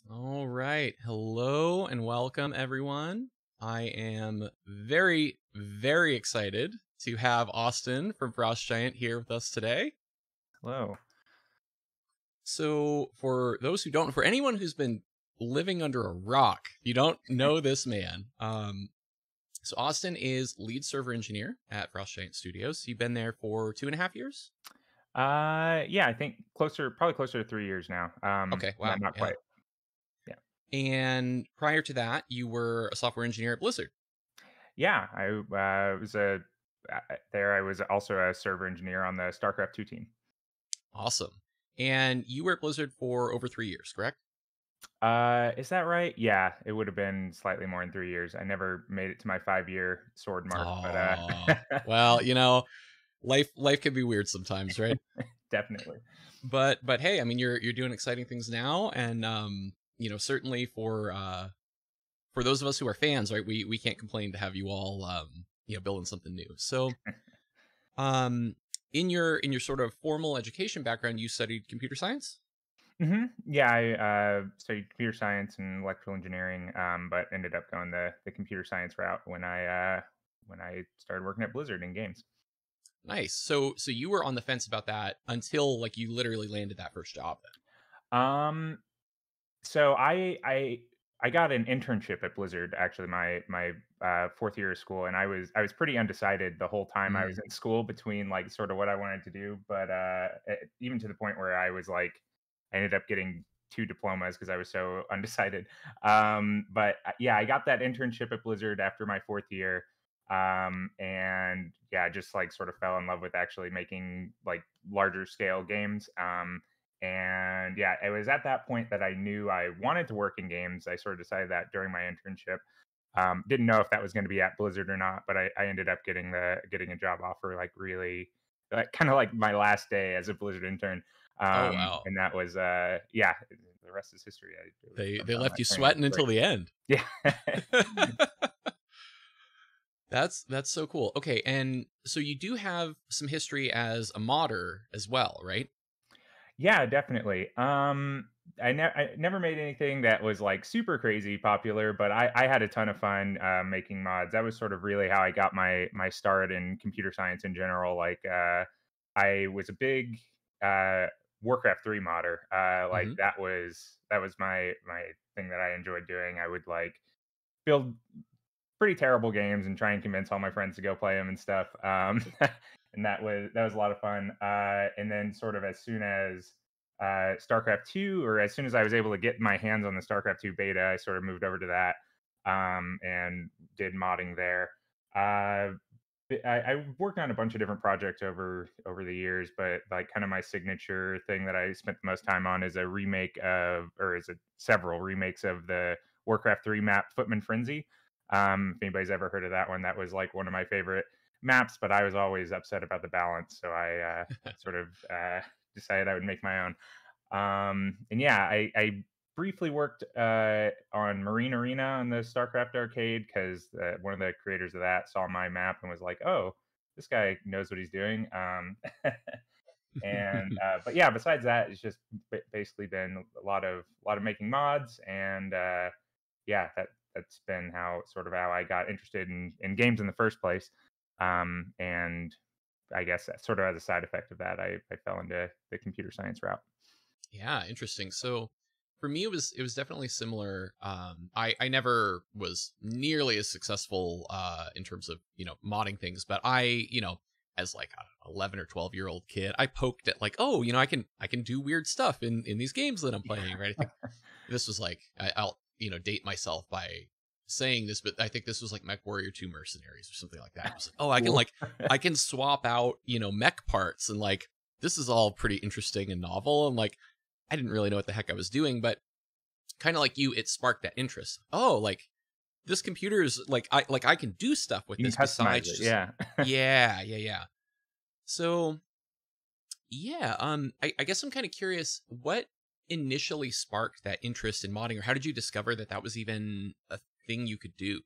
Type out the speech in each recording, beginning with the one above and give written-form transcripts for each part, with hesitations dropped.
All right. Hello and welcome, everyone. I am very, very excited to have Austin from Frost Giant here with us today. Hello. So, for those who don't, for anyone who's been living under a rock, you don't know this man. So Austin is lead server engineer at Frost Giant Studios. You've been there for 2.5 years. Yeah, I think probably closer to 3 years now. Okay. Not Wow. not Yeah. quite. Yeah, And prior to that, you were a software engineer at Blizzard. yeah. I was a there. I was also a server engineer on the StarCraft 2 team. Awesome. And you were at Blizzard for over 3 years, correct? Is that right? Yeah, it would have been slightly more than 3 years. I never made it to my 5-year sword mark, but Oh, well, life can be weird sometimes, right? definitely. But hey, I mean, you're doing exciting things now, and certainly for those of us who are fans, right? We can't complain to have you all building something new. So, um, in your sort of formal education background, you studied computer science. Yeah, I studied computer science and electrical engineering, but ended up going the computer science route when I started working at Blizzard in games. Nice. So you were on the fence about that until like you literally landed that first job. Um, so I got an internship at Blizzard actually my fourth year of school, and I was pretty undecided the whole time I was Then. in school between like sort of what I wanted to do, but even to the point where I was like I ended up getting two diplomas because I was so undecided. But yeah, I got that internship at Blizzard after my fourth year. And yeah, just like sort of fell in love with actually making like larger scale games. And yeah, it was at that point that I knew I wanted to work in games. I sort of decided that during my internship. Didn't know if that was going to be at Blizzard or not, but I ended up getting a job offer like really like kind of like my last day as a Blizzard intern. Oh wow. And that was yeah, the rest is history. I really They jumped on left that you train. It sweating was great. until the end. Yeah. That's so cool. Okay, and so you do have some history as a modder as well, right? Yeah, definitely. I never made anything that was like super crazy popular, but I had a ton of fun making mods. That was sort of really how I got my start in computer science in general. Like I was a big uh, Warcraft 3 modder. Like Hmm. that was my thing that I enjoyed doing. I would like build pretty terrible games and try and convince all my friends to go play them and stuff. And that was a lot of fun. And then sort of as soon as StarCraft 2, or as soon as I was able to get my hands on the StarCraft 2 beta, I sort of moved over to that and did modding there. Uh, I worked on a bunch of different projects over the years, but like kind of my signature thing that I spent the most time on is a remake of, or is it several remakes of the Warcraft 3 map Footman Frenzy. If anybody's ever heard of that one, that was like one of my favorite maps, but I was always upset about the balance, so I sort of decided I would make my own. And yeah, I briefly worked on Marine Arena on the StarCraft arcade because one of the creators of that saw my map and was like, "Oh, this guy knows what he's doing." And but yeah, besides that, it's just basically been a lot of making mods, and yeah, that's been how I got interested in games in the first place. And I guess that sort of as a side effect of that, I fell into the computer science route. Yeah, interesting. So for me, it was definitely similar. I never was nearly as successful in terms of modding things, but as like a 11 or 12 year old kid, I poked at like, oh, I can do weird stuff in these games that I'm playing, right? I think this was like I'll date myself by saying this, but I think this was like Mech Warrior 2 Mercenaries or something like that. It was like, oh, Cool. I can swap out mech parts, and like this is all pretty interesting and novel, and like I didn't really know what the heck I was doing, but kind of like you, it sparked that interest. Oh, like this computer is like I can do stuff with You this can customize besides it, just yeah. yeah. So yeah, I guess I'm kind of curious what initially sparked that interest in modding, or how did you discover that that was even a thing you could do?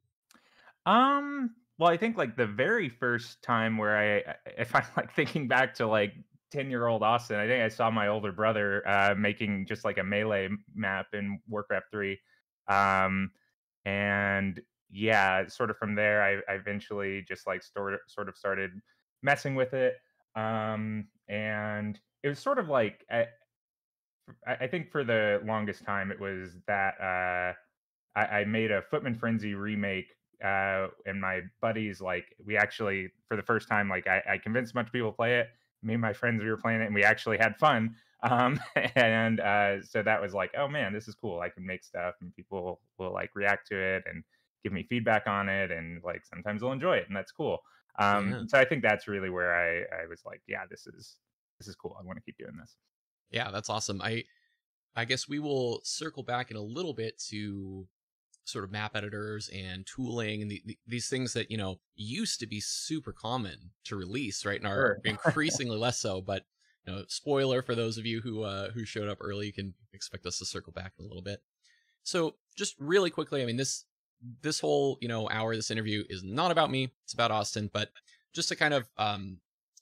Well, I think like the very first time where if I'm like thinking back to like 10-year-old Austin. I think I saw my older brother making just like a melee map in Warcraft 3. Um, and yeah, sort of from there, I eventually just like sort of started messing with it. And it was sort of like I think for the longest time it was that I made a Footman Frenzy remake, and my buddies like we actually for the first time like I convinced a bunch of people to play it. Me and my friends we were playing it and we actually had fun. And so that was like, oh man, this is cool. I can make stuff and people will like react to it and give me feedback on it, and like sometimes they'll enjoy it, and that's cool. Yeah. So I think that's really where I was like, yeah, this is cool. I want to keep doing this. Yeah, that's awesome. I guess we will circle back in a little bit to sort of map editors and tooling and these things that, used to be super common to release, right? And are Sure. increasingly less so. But, spoiler for those of you who showed up early, you can expect us to circle back in a little bit. So just really quickly, I mean, this whole, hour, this interview is not about me. It's about Austin. But just to kind of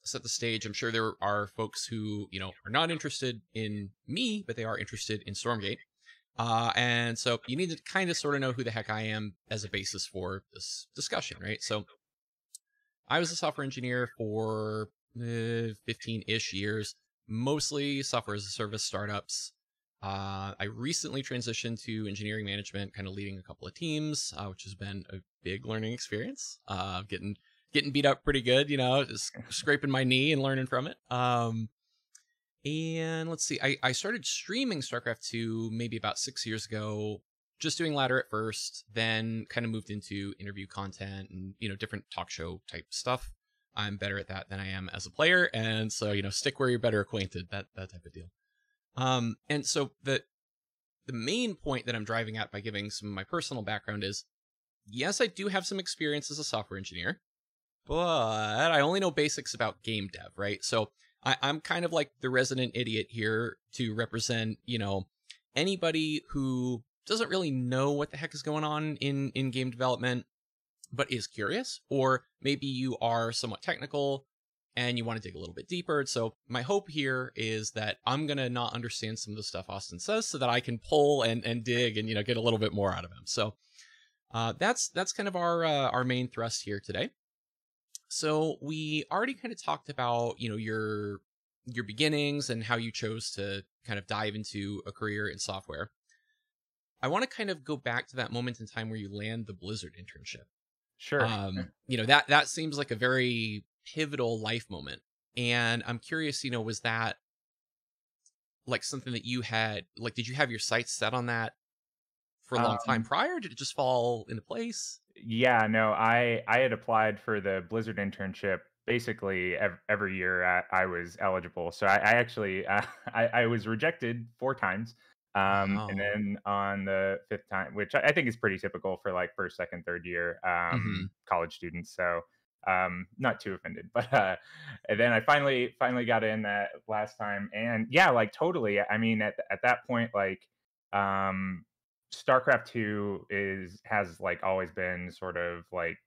set the stage, I'm sure there are folks who, are not interested in me, but they are interested in Stormgate. And so you need to kind of sort of know who the heck I am as a basis for this discussion, right? So I was a software engineer for 15-ish years, mostly software as a service startups. I recently transitioned to engineering management, kind of leading a couple of teams, which has been a big learning experience. Getting beat up pretty good, just scraping my knee and learning from it. And let's see, I started streaming StarCraft 2 maybe about 6 years ago, just doing ladder at first, then kind of moved into interview content and, different talk show type stuff. I'm better at that than I am as a player. And so, stick where you're better acquainted, that type of deal. And so the main point that I'm driving at by giving some of my personal background is, yes, I do have some experience as a software engineer, but I only know basics about game dev, right? So I'm kind of like the resident idiot here to represent, anybody who doesn't really know what the heck is going on in game development, but is curious, or maybe you are somewhat technical and you want to dig a little bit deeper. So my hope here is that I'm going to not understand some of the stuff Austin says so that I can pull and dig and, get a little bit more out of him. So that's kind of our main thrust here today. So we already kind of talked about, your beginnings and how you chose to kind of dive into a career in software. I want to kind of go back to that moment in time where you land the Blizzard internship. Sure. That seems like a very pivotal life moment. And I'm curious, was that like something that you had, like, did you have your sights set on that for a long time prior? Did it just fall into place? Yeah, no, I had applied for the Blizzard internship basically every year I was eligible. So I actually I was rejected 4 times. And Wow. then on the fifth time, which I think is pretty typical for like first, second, third year Hmm. college students. So not too offended, but and then I finally got in that last time, and yeah, like totally. I mean, at that point, like um StarCraft 2 has like always been sort of like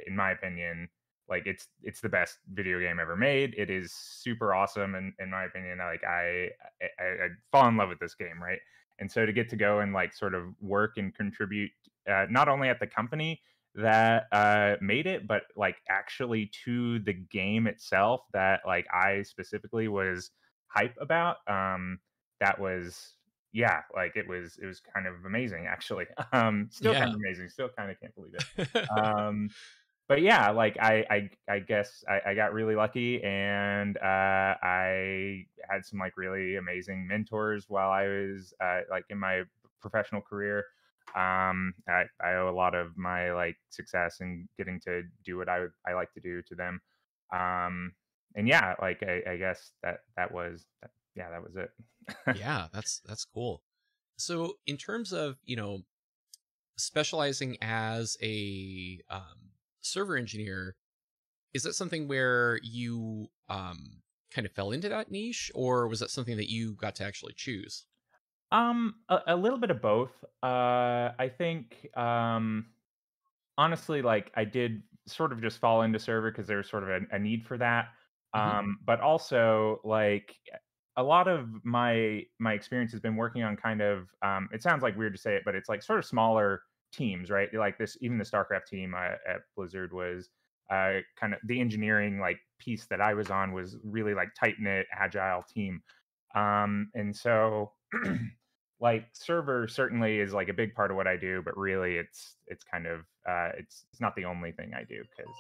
in my opinion like it's the best video game ever made. It is super awesome in my opinion. Like I fall in love with this game, right? And so to get to go and like sort of work and contribute not only at the company that made it, but like actually to the game itself that like I specifically was hype about. That was yeah, like it was kind of amazing actually. Still kind Yeah. of amazing. Still kind of can't believe it. Um, but yeah, like I guess I got really lucky, and I had some like really amazing mentors while I was like in my professional career. I owe a lot of my like success and getting to do what I like to do to them. And yeah, like I guess that was yeah, that was it. Yeah, that's cool. So in terms of, specializing as a server engineer, is that something where you kind of fell into that niche, or was that something that you got to actually choose? A little bit of both. I think honestly, like I did sort of just fall into server because there was sort of a need for that. Hmm. But also like a lot of my experience has been working on kind of it sounds like weird to say it, but it's like sort of smaller teams, right? Like this, even the StarCraft team at Blizzard was kind of the engineering like piece that I was on was really like tight knit, agile team. And so like server certainly is like a big part of what I do, but really it's kind of it's not the only thing I do because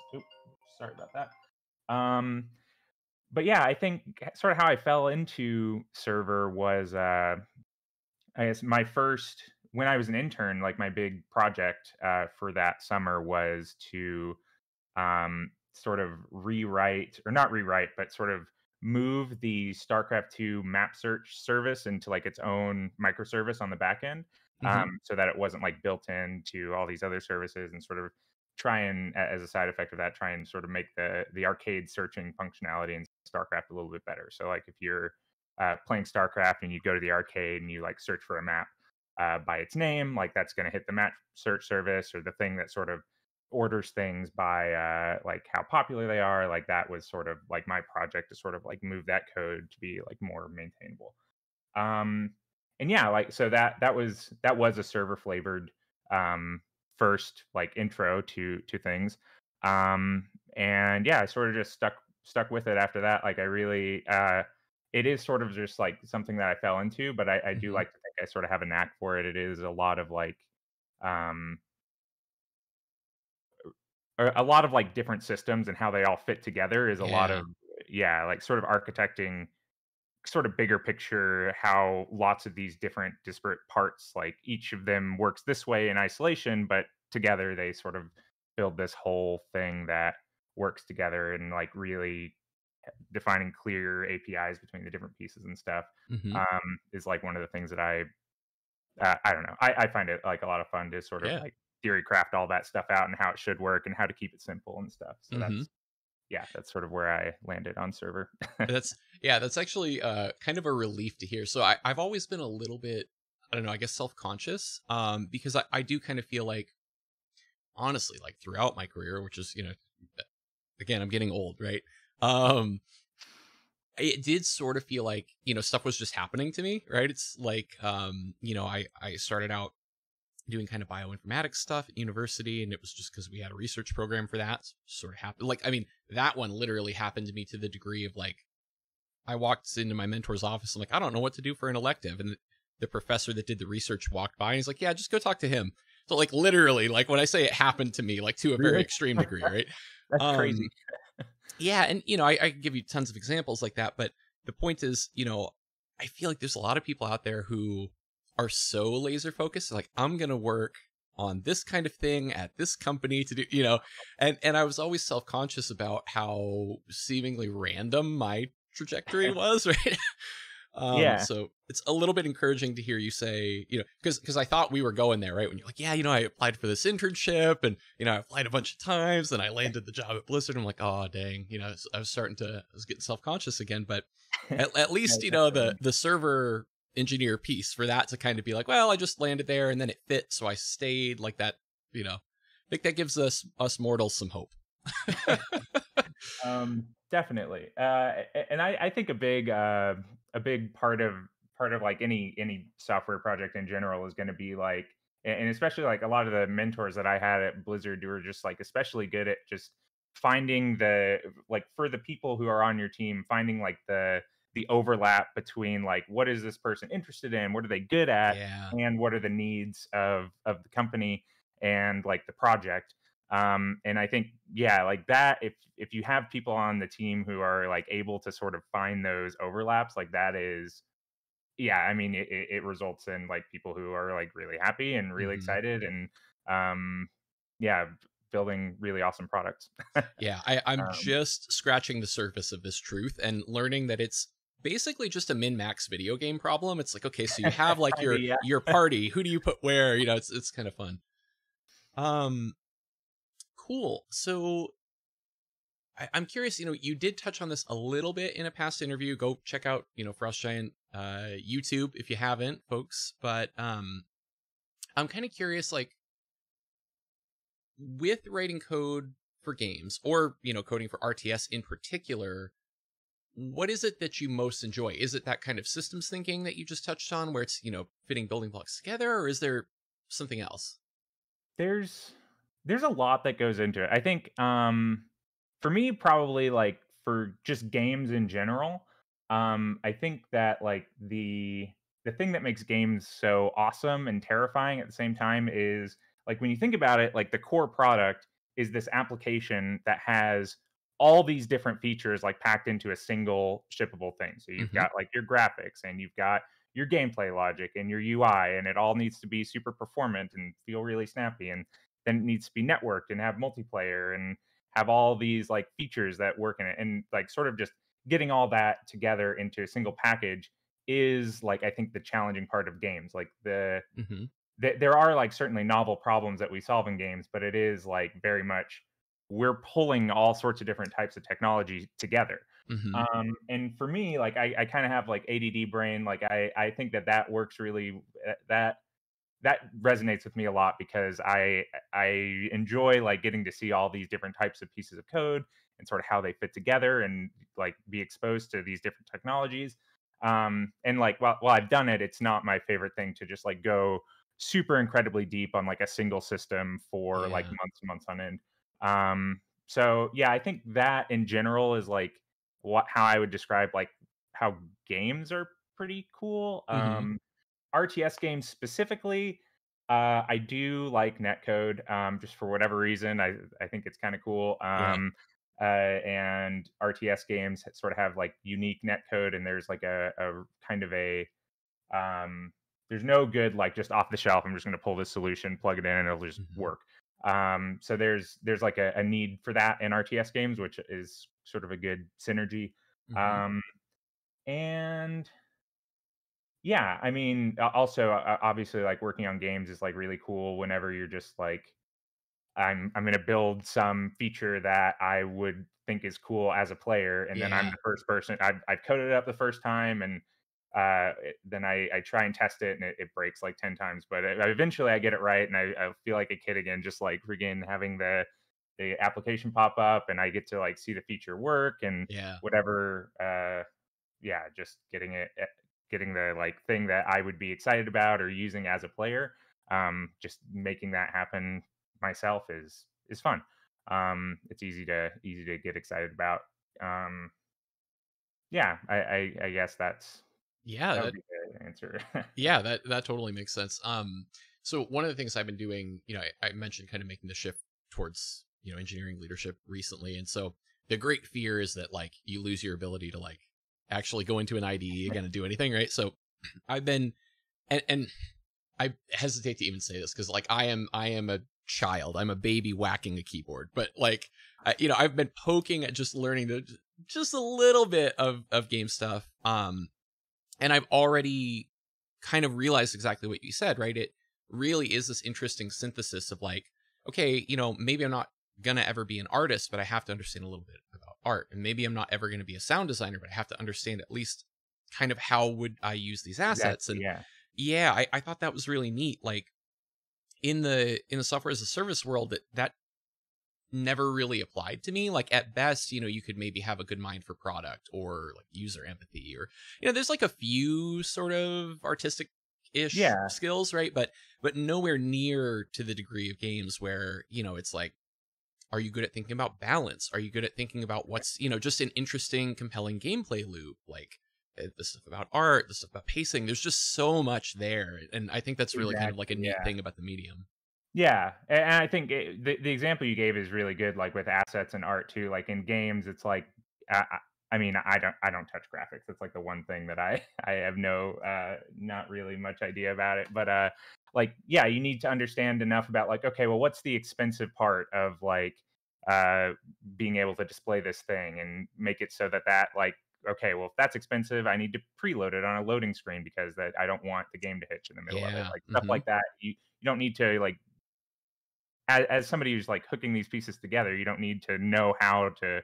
sorry about that. Um, but yeah, I think sort of how I fell into server was I guess my first when I was an intern, like my big project for that summer was to sort of rewrite or not rewrite, but sort of move the StarCraft 2 map search service into like its own microservice on the back end, Hmm. so that it wasn't like built into all these other services and sort of try and as a side effect of that try and sort of make the arcade searching functionality in StarCraft a little bit better. So like if you're playing StarCraft and you go to the arcade and you like search for a map by its name, like that's going to hit the map search service or the thing that sort of orders things by like how popular they are. Like that was sort of like my project to sort of like move that code to be like more maintainable. Um, and yeah, like so that was a server flavored um, first like intro to things. Um, and yeah, I sort of just stuck with it after that. Like I really it is sort of just like something that I fell into, but I do Hmm. like to think I sort of have a knack for it. It is a lot of like um a lot of like different systems and how they all fit together is a lot Yeah. of yeah, like sort of architecting sort of bigger picture how lots of these different disparate parts like each of them works this way in isolation but together they sort of build this whole thing that works together and like really defining clear APIs between the different pieces and stuff Hmm. is like one of the things that I don't know. I find it like a lot of fun to sort of Yeah. like theory craft all that stuff out and how it should work and how to keep it simple and stuff. So Hmm. that's yeah, that's sort of where I landed on server. That's yeah, that's actually kind of a relief to hear. So I've always been a little bit, I don't know, I guess self-conscious. Because I do kind of feel like honestly, like throughout my career, which is, again, I'm getting old, right? Um, it did sort of feel like, stuff was just happening to me, right? It's like I started out doing kind of bioinformatics stuff at university, and it was just because we had a research program for that. So it sort of happened. Like, I mean, that one literally happened to me to the degree of like I walked into my mentor's office. I'm like, I don't know what to do for an elective. And the professor that did the research walked by and he's like, yeah, just go talk to him. So like literally, like when I say it happened to me, like to a very Really? extreme degree, right? That's crazy. Um, yeah, and I can give you tons of examples like that, but the point is, I feel like there's a lot of people out there who are so laser focused, like I'm gonna work on this kind of thing at this company to do, and I was always self conscious about how seemingly random my trajectory was, right? Yeah. So it's a little bit encouraging to hear you say, because I thought we were going there, right? When you're like, yeah, I applied for this internship, and I applied a bunch of times, and I landed the job at Blizzard. I'm like, oh dang, I was getting self conscious again. But at No, least definitely. the server engineer piece for that to kind of be like, well, I just landed there, and then it fit, so I stayed like that. I think that gives us mortals some hope. Definitely. And I think a big part of like any software project in general is going to be like, and especially like a lot of the mentors that I had at Blizzard who were just like especially good at just finding the like for the people who are on your team, finding like the overlap between like what is this person interested in, what are they good at, Yeah. and what are the needs of the company and like the project. And I think yeah, like that if you have people on the team who are like able to sort of find those overlaps, like that is yeah, I mean it results in like people who are like really happy and really Hmm. excited and yeah, building really awesome products. Yeah, I'm um, just scratching the surface of this truth and learning that it's basically just a min-max video game problem. It's like, okay, so you have like kinda, yeah. your party. Who do you put where? It's kind of fun. Um, cool. So I'm curious. You did touch on this a little bit in a past interview. Go check out Frost Giant YouTube if you haven't, folks. But I'm kind of curious, like with writing code for games or coding for RTS in particular. what is it that you most enjoy? Is it that kind of systems thinking that you just touched on, where it's, fitting building blocks together, or is there something else? There's there's a lot that goes into it. I think for me probably like for just games in general, I think that like the thing that makes games so awesome and terrifying at the same time is like when you think about it, like the core product is this application that has all these different features like packed into a single shippable thing. So you've Hmm. got like your graphics and you've got your gameplay logic and your UI, and it all needs to be super performant and feel really snappy. And then it needs to be networked and have multiplayer and have all these like features that work in it. And like sort of just getting all that together into a single package is like I think the challenging part of games. Like Hmm. there are like certainly novel problems that we solve in games, but it is like very much we're pulling all sorts of different types of technology together. Hmm. And for me, like I kind of have like ADD brain. Like I think that that works really that resonates with me a lot because I enjoy like getting to see all these different types of pieces of code and sort of how they fit together and like be exposed to these different technologies. And like while I've done it, it's not my favorite thing to just like go super incredibly deep on like a single system for like Yeah. months and months on end. So yeah, I think that in general is like what how I would describe like how games are pretty cool. Hmm. RTS games specifically, I do like netcode, just for whatever reason. I think it's kind of cool. Yeah. And RTS games sort of have like unique netcode, and there's like a kind of a there's no good like just off the shelf. I'm just going to pull this solution, plug it in, and it'll just Hmm. work. So there's like a need for that in RTS games, which is sort of a good synergy. Hmm. Um, and yeah, I mean, also, obviously, like, working on games is, like, really cool whenever you're just like, I'm gonna build some feature that I would think is cool as a player, and then I'm Yeah. the first person I've coded it up the first time, and, then I try and test it, and it breaks, like, 10 times, but, eventually I get it right, and I feel like a kid again, just, like, friggin' having the application pop up, and I get to, like, see the feature work and Yeah. whatever, yeah, just getting the like thing that I would be excited about or using as a player. Just making that happen myself is fun. It's easy to get excited about. Um, yeah, I guess Yeah. that would be the answer. Yeah, that totally makes sense. So one of the things I've been doing, I mentioned kind of making the shift towards, engineering leadership recently, and so the great fear is that like you lose your ability to like actually go into an IDE again and do anything, right? So I've been, and I hesitate to even say this because like I am a child, I'm a baby whacking a keyboard, but like I've been poking at just learning just a little bit of game stuff, and I've already kind of realized exactly what you said, right? It really is this interesting synthesis of like, okay, maybe I'm not gonna ever be an artist, but I have to understand a little bit about art. And maybe I'm not ever gonna be a sound designer, but I have to understand at least kind of how would I use these assets. Exactly. And Yeah. yeah, I thought that was really neat. Like in the software as a service world, that never really applied to me. Like at best, you could maybe have a good mind for product or like user empathy or there's like a few sort of artistic ish Yeah. skills, right? But nowhere near to the degree of games where, it's like, are you good at thinking about balance? Are you good at thinking about what's, just an interesting, compelling gameplay loop? Like the stuff about art, the stuff about pacing. There's just so much there. And I think that's really kind of like a Exactly. neat Yeah. thing about the medium. Yeah, and I think the example you gave is really good, like with assets and art too. Like in games, it's like I mean, I don't touch graphics. It's like the one thing that I have no not really much idea about it. But like yeah, you need to understand enough about like okay, well, what's the expensive part of like uh being able to display this thing and make it so that like okay, well, if that's expensive, I need to preload it on a loading screen because that I don't want the game to hitch in the middle of it. Yeah. Like stuff Hmm. like that. You don't need to like as somebody who's like hooking these pieces together, you don't need to know how to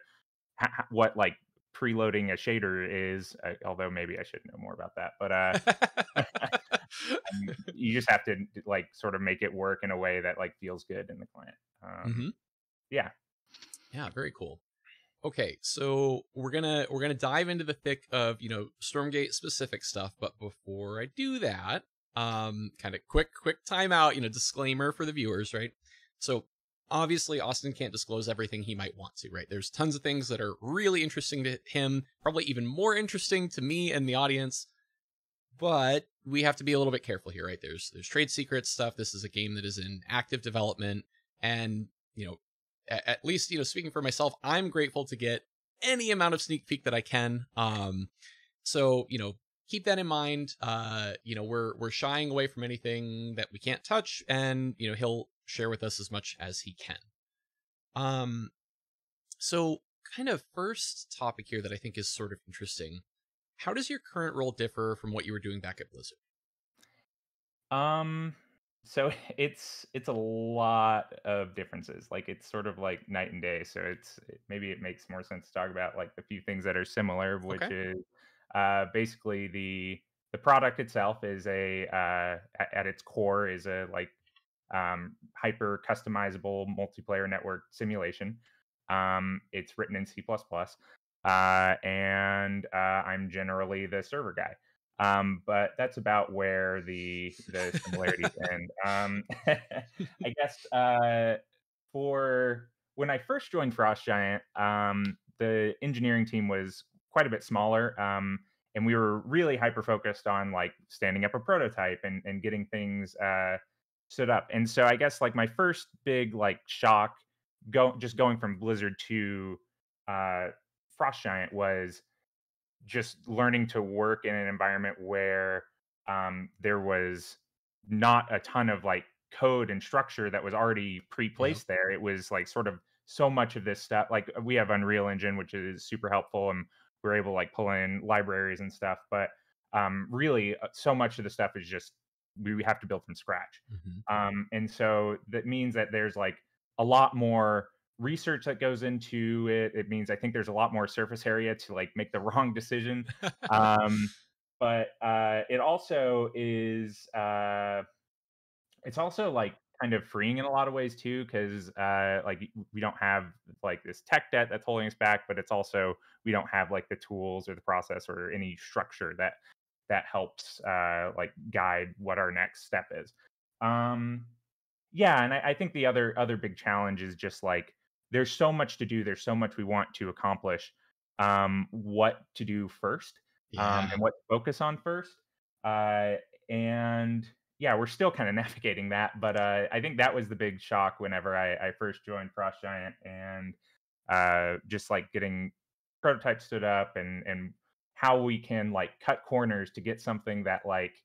what like preloading a shader is. Although maybe I should know more about that, but you just have to like sort of make it work in a way that like feels good in the client. Hmm. Yeah, Yeah, very cool. Okay, so we're gonna dive into the thick of Stormgate specific stuff, but before I do that, kind of quick timeout, disclaimer for the viewers, right? So obviously Austin can't disclose everything he might want to, right? There's tons of things that are really interesting to him, probably even more interesting to me and the audience, but we have to be a little bit careful here, right? There's trade secret stuff. This is a game that is in active development, and you know, at least speaking for myself, I'm grateful to get any amount of sneak peek that I can. So keep that in mind. We're shying away from anything that we can't touch, and he'll share with us as much as he can. Um, so kind of first topic here that I think is sort of interesting. How does your current role differ from what you were doing back at Blizzard? Um, so it's a lot of differences. Like it's sort of like night and day. So maybe it makes more sense to talk about like the few things that are similar, which Okay. is basically the product itself is at its core is a like hyper customizable multiplayer network simulation. It's written in C++, and I'm generally the server guy. But that's about where the similarities end. I guess for when I first joined Frost Giant, the engineering team was quite a bit smaller, and we were really hyper focused on like standing up a prototype and getting things stood up. And so I guess like my first big like shock going from Blizzard to uh, Frost Giant was just learning to work in an environment where there was not a ton of like code and structure that was already Yep. pre-placed there. It was like sort of so much of this stuff. Like we have Unreal Engine, which is super helpful, and we're able to like pull in libraries and stuff. But really, so much of the stuff is just we have to build from scratch. Hmm. And so that means that there's like a lot more research that goes into it. It means I think there's a lot more surface area to like make the wrong decision. Um, but it also is it's also like kind of freeing in a lot of ways too, because like we don't have like this tech debt that's holding us back, but it's also we don't have like the tools or the process or any structure that helps like guide what our next step is. Um, yeah, and I think the other big challenge is just like there's so much to do, there's so much we want to accomplish. What to do first, Yeah. and what to focus on first. Uh, and yeah, we're still kind of navigating that, but I think that was the big shock whenever I first joined Frost Giant, and just like getting prototypes stood up and how we can like cut corners to get something that like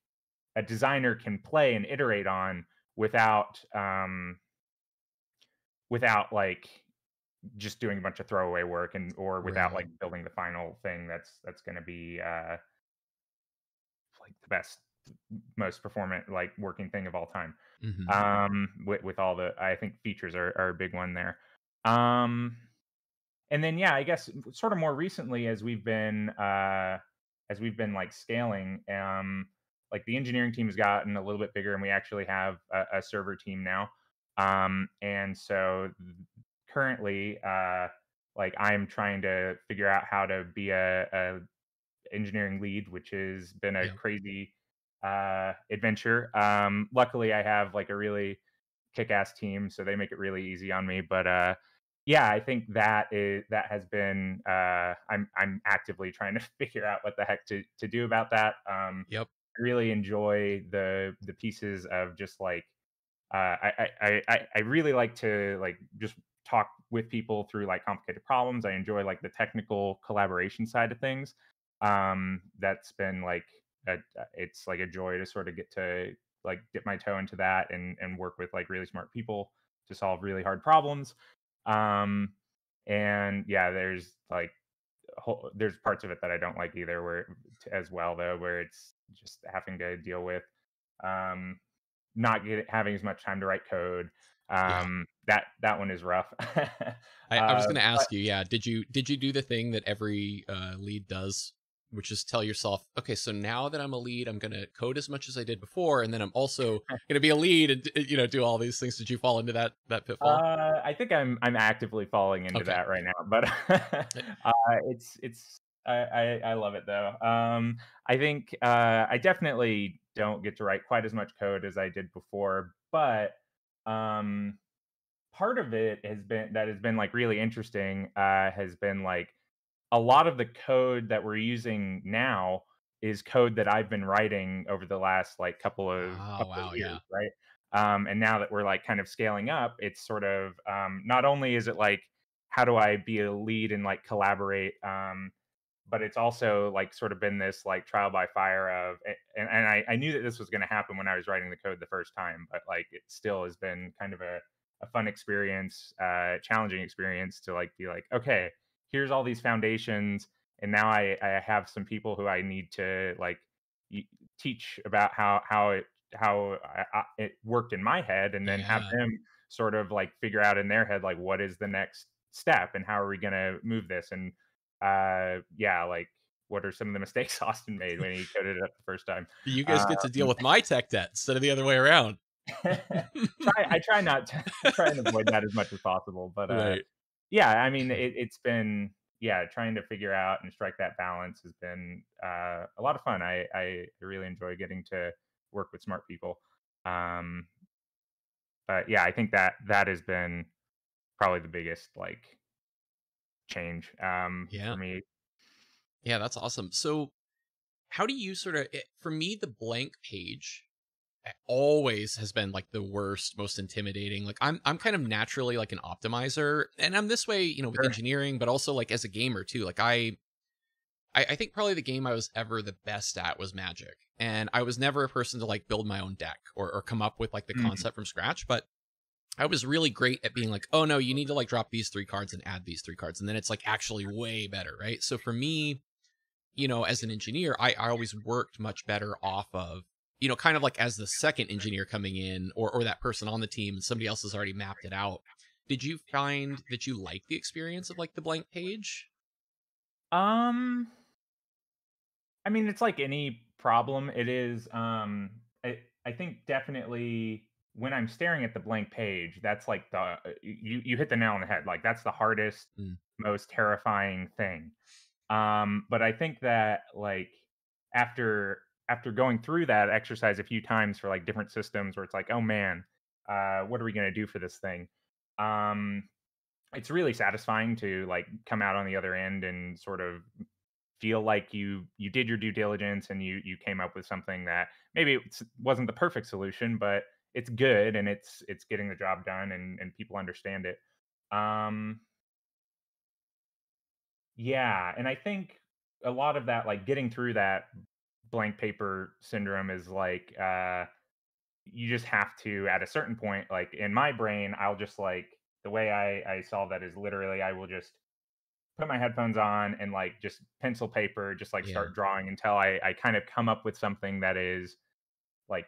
a designer can play and iterate on without without like just doing a bunch of throwaway work and or without like Right. building the final thing that's going to be like the best most performant like working thing of all time. Hmm. With all the I think features are a big one there. um and then yeah, I guess sort of more recently as we've been like scaling, like the engineering team has gotten a little bit bigger, and we actually have a server team now. And so currently, like I'm trying to figure out how to be a engineering lead, which has been a Yep. crazy adventure. Luckily, I have like a really kick-ass team, so they make it really easy on me. But yeah, I think that has been I'm actively trying to figure out what the heck to do about that. Yep. I really enjoy the pieces of just like I really like to like just talk with people through like complicated problems. I enjoy like the technical collaboration side of things. That's been like it's like a joy to sort of get to like dip my toe into that and work with like really smart people to solve really hard problems. Um, and yeah, there's like there's parts of it that I don't like either, where as well though, where it's just having to deal with um not having as much time to write code. Yeah. That one is rough. I was going to But ask you, yeah, did you do the thing that every lead does which is tell yourself, okay, so now that I'm a lead, I'm going to code as much as I did before, and then I'm also going to be a lead and do all these things. Did you fall into that pitfall? I think I'm actively falling into Okay. that right now, but Uh, it's I love it though. I think I definitely don't get to write quite as much code as I did before, but um, part of it has been like really interesting. Has been like a lot of the code that we're using now is code that I've been writing over the last like Oh, couple of wow, years, yeah. right? And now that we're like kind of scaling up, it's sort of not only is it like how do I be a lead and like collaborate, but it's also like sort of been this like trial by fire of, and I knew that this was going to happen when I was writing the code the first time, but like it still has been kind of a fun experience, challenging experience to like be like, okay, here's all these foundations, and now I have some people who I need to like y- teach about how it worked in my head, and then have Yeah. them sort of like figure out in their head like what is the next step and how are we going to move this, and yeah, like what are some of the mistakes Austin made when he coded it up the first time. You guys get to deal Um, with my tech debt instead of the other way around. I try not to try and avoid that as much as possible, but Right. yeah, I mean it's been, yeah, trying to figure out and strike that balance has been a lot of fun. I really enjoy getting to work with smart people. Um, but yeah, I think that that has been probably the biggest like change for Yeah. me. Yeah, that's awesome. So, how do you sort of for me the blank page always has been like the worst, most intimidating. Like I'm kind of naturally like an optimizer, and I'm this way, with Sure. engineering, but also like as a gamer too. Like I think probably the game I was ever the best at was Magic. And I was never a person to like build my own deck or come up with like the Mhm. concept from scratch, but I was really great at being like, oh no, you need to like drop these three cards and add these three cards. And then it's like actually way better, right? So for me, as an engineer, I always worked much better off of, kind of like as the second engineer coming in or that person on the team and somebody else has already mapped it out. Did you find that you like the experience of like the blank page? Um, I mean, it's like any problem. It is, I think definitely when I'm staring at the blank page, that's like you hit the nail on the head. Like that's the hardest, Mm, most terrifying thing. But I think that like after going through that exercise a few times for like different systems where it's like, oh man, what are we gonna do for this thing? Um, it's really satisfying to like come out on the other end and sort of feel like you did your due diligence and you came up with something that maybe wasn't the perfect solution, but it's good and it's getting the job done and people understand it. Um, yeah, and I think a lot of that, like getting through that blank paper syndrome, is like you just have to at a certain point. Like in my brain, I'll just like the way I solve that is literally I will just put my headphones on and like just pencil paper, just like yeah. start drawing until I kind of come up with something that is like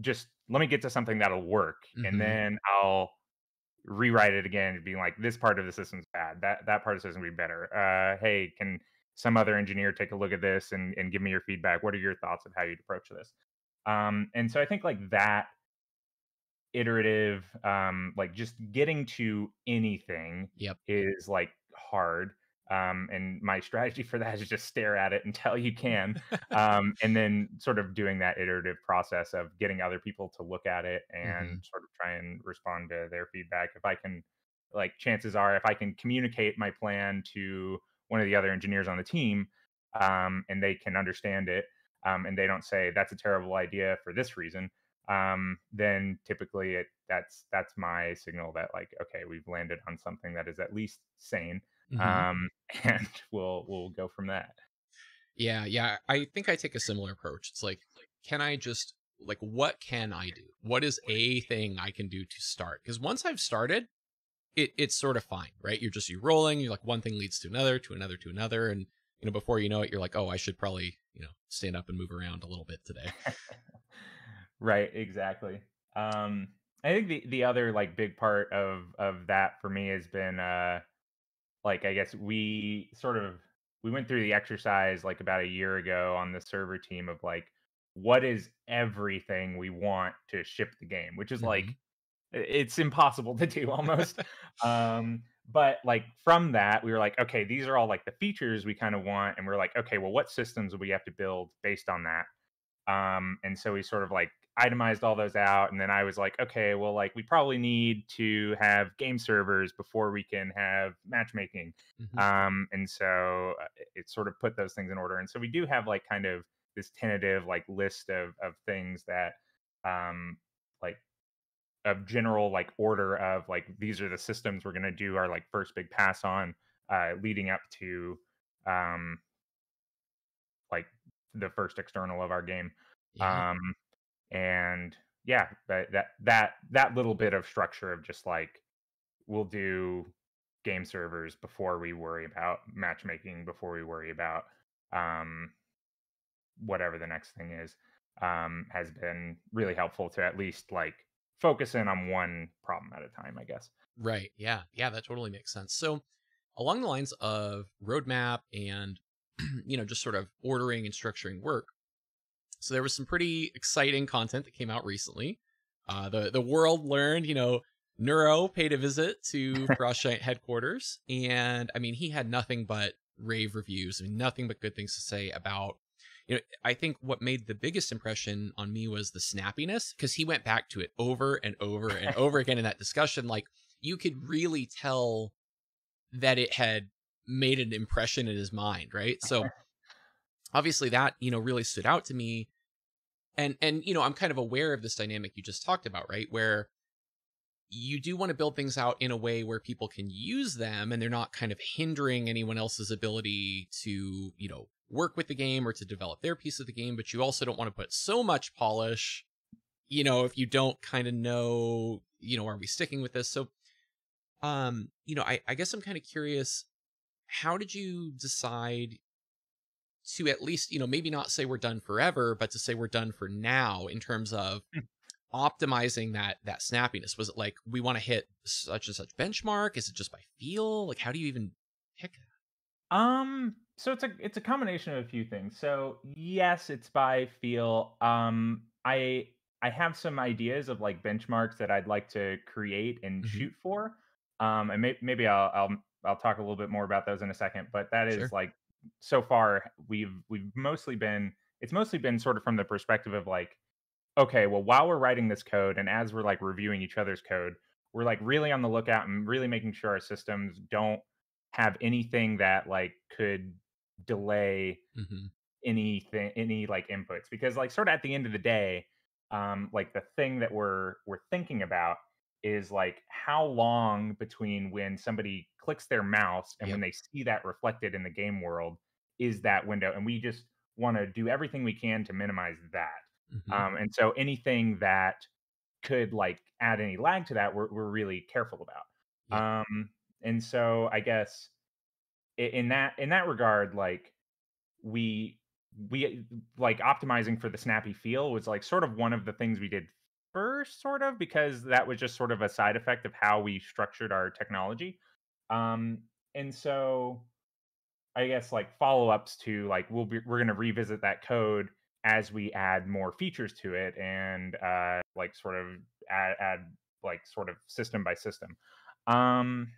just let me get to something that'll work, and Hmm. then I'll rewrite it again and being like this part of the system's bad, that part of the system would be better. Hey, can some other engineer take a look at this and give me your feedback? What are your thoughts of how you'd approach this? And so I think like that iterative, like just getting to anything Yep. is like hard. And my strategy for that is just stare at it until you can. And then sort of doing that iterative process of getting other people to look at it and Hmm. sort of try and respond to their feedback. If I can, like, chances are, if I can communicate my plan to one of the other engineers on the team, and they can understand it, and they don't say that's a terrible idea for this reason, then typically that's my signal that like, okay, we've landed on something that is at least sane, Hmm. um, and we'll go from that. Yeah, yeah. I think I take a similar approach. It's like, can I just like what can I do? What is a thing I can do to start? Because once I've started, it's sort of fine, right? You're rolling, you're like one thing leads to another, to another, to another. And before you know it, you're like, oh, I should probably, stand up and move around a little bit today. Right, exactly. Um, I think the other like big part of that for me has been like I guess we sort of we went through the exercise like about a year ago on the server team of like what is everything we want to ship the game, which is like Hmm. it's impossible to do almost. But like from that, we were like, okay, these are all like the features we kind of want, and we're like, okay, well, what systems will we have to build based on that? And so we sort of like itemized all those out, and then I was like, okay, well, like we probably need to have game servers before we can have matchmaking. Hmm. And so it sort of put those things in order, and so we do have like kind of this tentative like list of things that um like of general like order of like these are the systems we're going to do our like first big pass on leading up to um like the first external of our game. Yeah. um and yeah, but that little bit of structure of just like we'll do game servers before we worry about matchmaking, before we worry about um whatever the next thing is, has been really helpful to at least like focus in on one problem at a time, I guess. Right. Yeah. Yeah. That totally makes sense. So, along the lines of roadmap and, just sort of ordering and structuring work. So, there was some pretty exciting content that came out recently. The world learned, Neuro paid a visit to Frost Giant headquarters. And I mean, he had nothing but rave reviews. I mean, nothing but good things to say about. I think what made the biggest impression on me was the snappiness because he went back to it over and over and over again in that discussion. Like, you could really tell that it had made an impression in his mind, right? So obviously that, really stood out to me. And I'm kind of aware of this dynamic you just talked about, right? Where you do want to build things out in a way where people can use them and they're not kind of hindering anyone else's ability to, work with the game or to develop their piece of the game, but you also don't want to put so much polish, if you don't kind of know, are we sticking with this? So I guess I'm kind of curious, how did you decide to at least, maybe not say we're done forever, but to say we're done for now in terms of optimizing that snappiness? Was it like we want to hit such and such benchmark? Is it just by feel? Like, how do you even pick that? So it's a combination of a few things. So yes, it's by feel. I have some ideas of like benchmarks that I'd like to create and Hmm. shoot for. And maybe I'll talk a little bit more about those in a second. But that is Sure. like so far we've mostly been it's mostly been sort of from the perspective of like, okay, well, while we're writing this code and as we're like reviewing each other's code, we're like really on the lookout and really making sure our systems don't have anything that like could delay Hmm. any like inputs, because like sort of at the end of the day, like the thing that we're thinking about is like how long between when somebody clicks their mouse and when Yep. they see that reflected in the game world is that window, and we just want to do everything we can to minimize that. Hmm. And so anything that could like add any lag to that, we're really careful Yeah. about. And so I guess in that regard, like we we like optimizing for the snappy feel was like sort of one of the things we did first, sort of because that was just sort of a side effect of how we structured our technology. Um, and so I guess like follow-ups to like we're going to revisit that code as we add more features to it, and like sort of add like sort of system by system. Um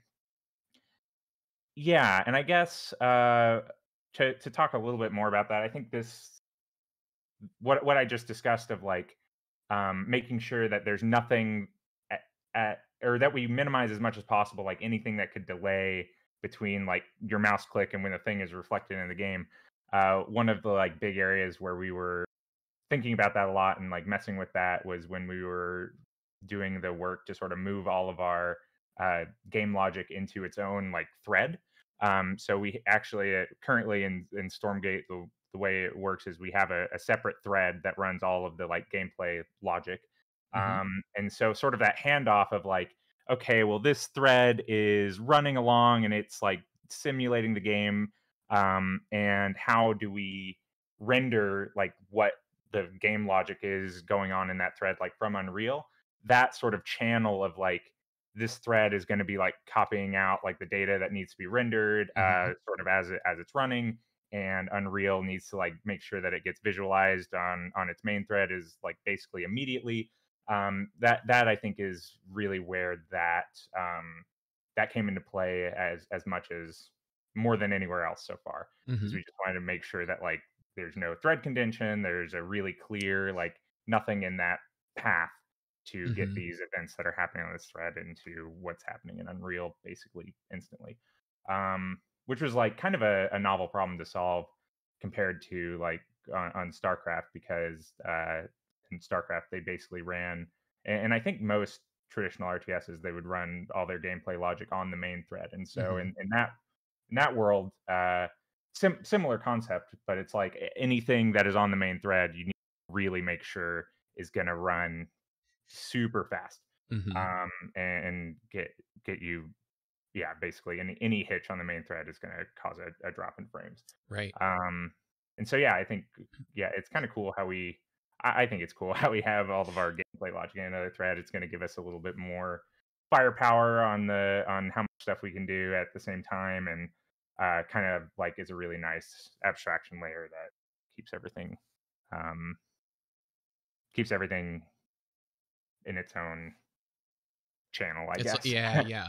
yeah, and I guess to talk a little bit more about that, I think this what I just discussed of like making sure that there's nothing or that we minimize as much as possible, like anything that could delay between like your mouse click and when the thing is reflected in the game. One of the like big areas where we were thinking about that a lot and like messing with that was when we were doing the work to sort of move all of our game logic into its own like thread. So we actually currently in Stormgate, the way it works is we have a separate thread that runs all of the like gameplay logic. Hmm. And so sort of that handoff of like, okay, well, this thread is running along and it's like simulating the game. And how do we render like what the game logic is going on in that thread, like from Unreal? That sort of channel of like this thread is going to be like copying out like the data that needs to be rendered, Hmm. sort of as it's running, and Unreal needs to like make sure that it gets visualized on its main thread is like basically immediately. That I think is really where that came into play as much as more than anywhere else so far, because Hmm. we just wanted to make sure that like there's no thread contention, there's a really clear like nothing in that path to get Hmm. these events that are happening on this thread into what's happening in Unreal basically instantly. Which was like kind of a novel problem to solve compared to like on StarCraft, because in StarCraft they basically ran, and I think most traditional RTSs they would run all their gameplay logic on the main thread, and so Hmm. in that world, similar concept, but it's like anything that is on the main thread, you need to really make sure is going to run super fast, Hmm. and get you, yeah, basically any hitch on the main thread is going to cause a drop in frames. Right. um and so yeah, I think, yeah, it's kind of cool how I think it's cool how we have all of our gameplay logic in another thread. It's going to give us a little bit more firepower on how much stuff we can do at the same time, and kind of like is a really nice abstraction layer that keeps everything um keeps everything in its own channel, I It's guess. yeah, yeah.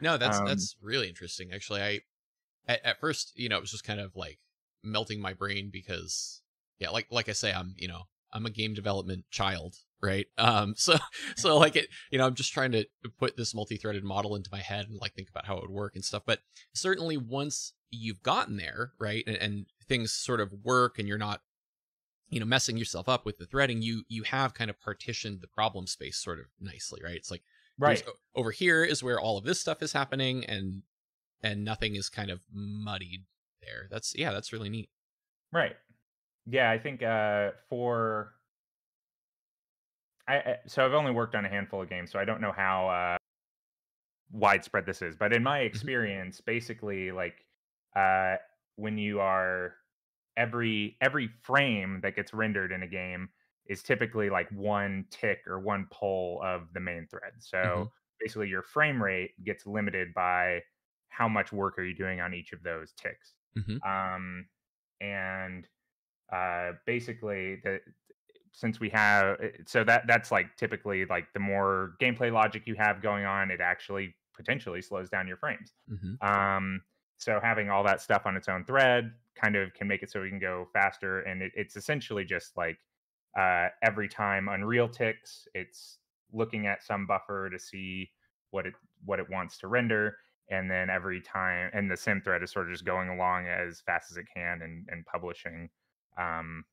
No, um that's really interesting. Actually, at first, it was just kind of like melting my brain because yeah, like I say, I'm a game development child, right? So so like I'm just trying to put this multi-threaded model into my head and like think about how it would work and stuff. But certainly once you've gotten there, right, and things sort of work and you're not messing yourself up with the threading, you have kind of partitioned the problem space sort of nicely, right? It's like here's right. over here is where all of this stuff is happening, and nothing is kind of muddied there. That's really neat. Right. Yeah, I think for so I've only worked on a handful of games, so I don't know how widespread this is. But in my Hmm. experience, basically, like uh, when you are every frame that gets rendered in a game is typically like one tick or one pull of the main thread. Hmm. So basically, your frame rate gets limited by how much work are you doing on each of those ticks. Hmm. Um, and basically the since we have so that's like typically like the more gameplay logic you have going on, it actually potentially slows down your frames. Hmm. um so having all that stuff on its own thread kind of can make it so we can go faster, and it's essentially just like every time Unreal ticks, it's looking at some buffer to see what it what it wants to render, and then every time, and the sim thread is sort of just going along as fast as it can and publishing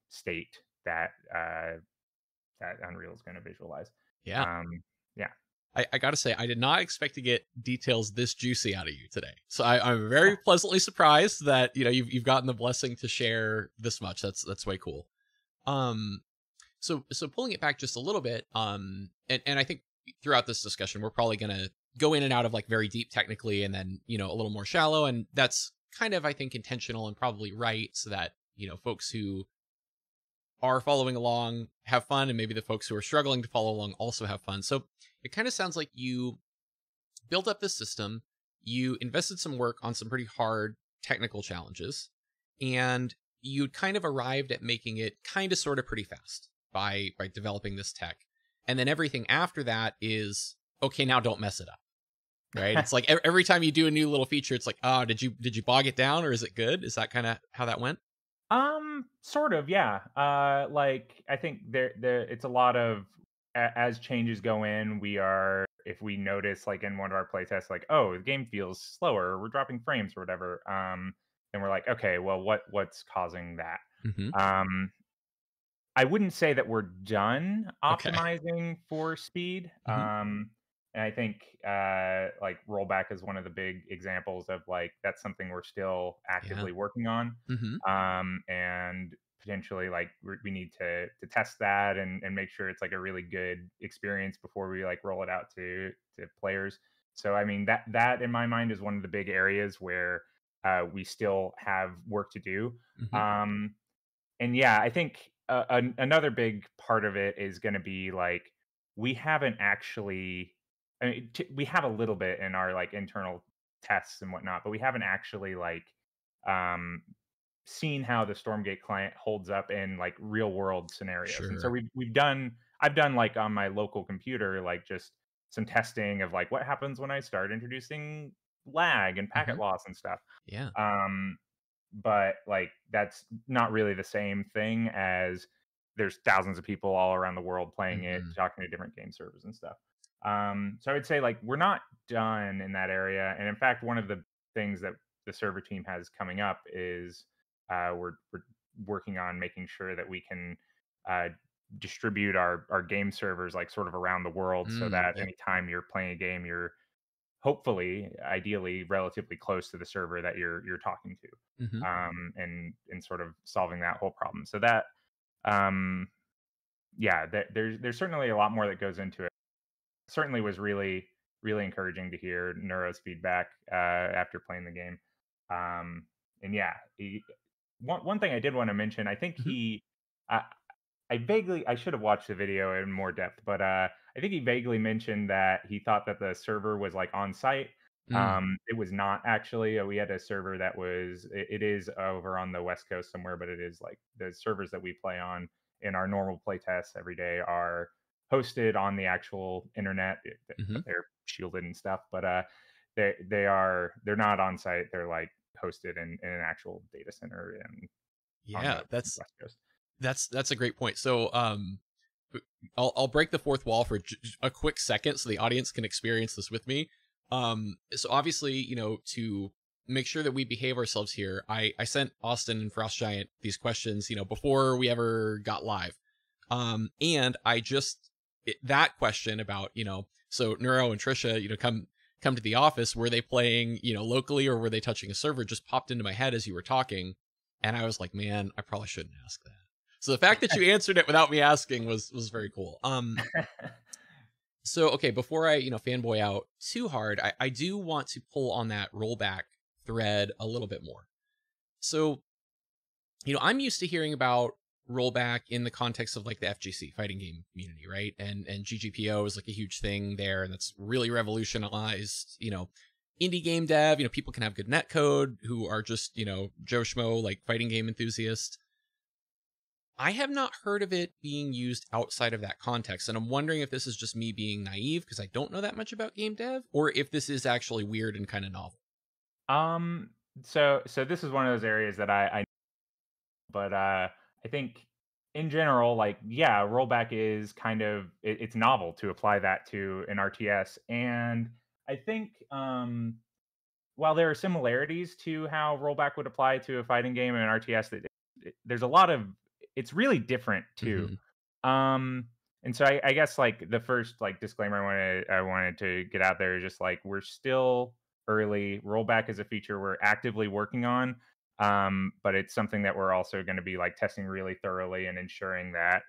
state that that Unreal is going to visualize. Yeah. Um, yeah. I gotta say, I did not expect to get details this juicy out of you today. So I'm very pleasantly surprised that you've gotten the blessing to share this much. That's way cool. Um, so pulling it back just a little bit, and I think throughout this discussion, we're probably gonna go in and out of like very deep technically, and then a little more shallow, and that's kind of I think intentional and probably right, so that folks who are following along have fun, and maybe the folks who are struggling to follow along also have fun. So it kind of sounds like you built up this system, you invested some work on some pretty hard technical challenges, and you kind of arrived at making it kind of sort of pretty fast by developing this tech. And then everything after that is okay, now don't mess it up. Right? It's like every time you do a new little feature, it's like, oh, did you bog it down, or is it good? Is that kind of how that went? Sort of, yeah. Like I think there it's a lot of as changes go in, we are, if we notice like in one of our playtests, like, oh, the game feels slower, or we're dropping frames or whatever. Then we're like, okay, well, what's causing that? Hmm. Um, I wouldn't say that we're done Okay. optimizing for speed. Hmm. And I think like rollback is one of the big examples of like that's something we're still Yeah. actively working on. Hmm. And potentially like we need to test that and make sure it's like a really good experience before we like roll it out to players. So I mean that in my mind is one of the big areas where we still have work to do. Hmm. Um, and yeah, I think another big part of it is going to be like we haven't actually I mean, we have a little bit in our like internal tests and whatnot, but we haven't actually like um, seen how the Stormgate client holds up in like real world scenarios. And so Sure. we've done I've done like on my local computer like just some testing of like what happens when I start introducing lag and packet Hmm. loss and stuff. Yeah. Um, but like that's not really the same thing as there's thousands of people all around the world playing it, Hmm. talking to different game servers and stuff. So I would say like we're not done in that area. And in fact, one of the things that the server team has coming up is we're working on making sure that we can uh, distribute our game servers like sort of around the world so Mm, that yep. anytime you're playing a game, you're hopefully, ideally, relatively close to the server that you're talking Hmm. to, and sort of solving that whole problem. So that, um, yeah, there's certainly a lot more that goes into it. Certainly was really encouraging to hear Neuro's feedback after playing the game. Um, and yeah, one thing I did want to mention, I think Hmm. I, I should have watched the video in more depth, but I think he vaguely mentioned that he thought that the server was like on site. Mm. It was not actually. We had a server that it is over on the West Coast somewhere, but it is like the servers that we play on in our normal play tests every day are hosted on the actual internet, but Hmm. they're shielded and stuff. But they're not on site. They're like hosted in an actual data center and on Yeah, the West Coast. that's a great point. So, I'll break the fourth wall for a quick second so the audience can experience this with me. So obviously, to make sure that we behave ourselves here, I sent Austin and Frost Giant these questions, before we ever got live. And that question about, so Neuro and Trisha, come to the office, were they playing, locally, or were they touching a server, just popped into my head as you were talking. And I was like, man, I probably shouldn't ask that. So the fact that you answered it without me asking was very cool. So okay, before I, fanboy out too hard, I do want to pull on that rollback thread a little bit more. So, I'm used to hearing about rollback in the context of like the FGC fighting game community, right? And GGPO is like a huge thing there, and that's really revolutionized, indie game dev. People can have good net code who are just, Joe Schmo, like fighting game enthusiasts. I have not heard of it being used outside of that context, and I'm wondering if this is just me being naive because I don't know that much about game dev, or if this is actually weird and kind of novel. Um, so this is one of those areas that I but I think in general, like yeah, rollback is kind of it's novel to apply that to an RTS, and I think while there are similarities to how rollback would apply to a fighting game and an RTS, there's a lot of it's really different too. Hmm. Um, and so I guess like the first like disclaimer I wanted to get out there is just like we're still early. Rollback is a feature we're actively working on, but it's something that we're also going to be like testing really thoroughly and ensuring that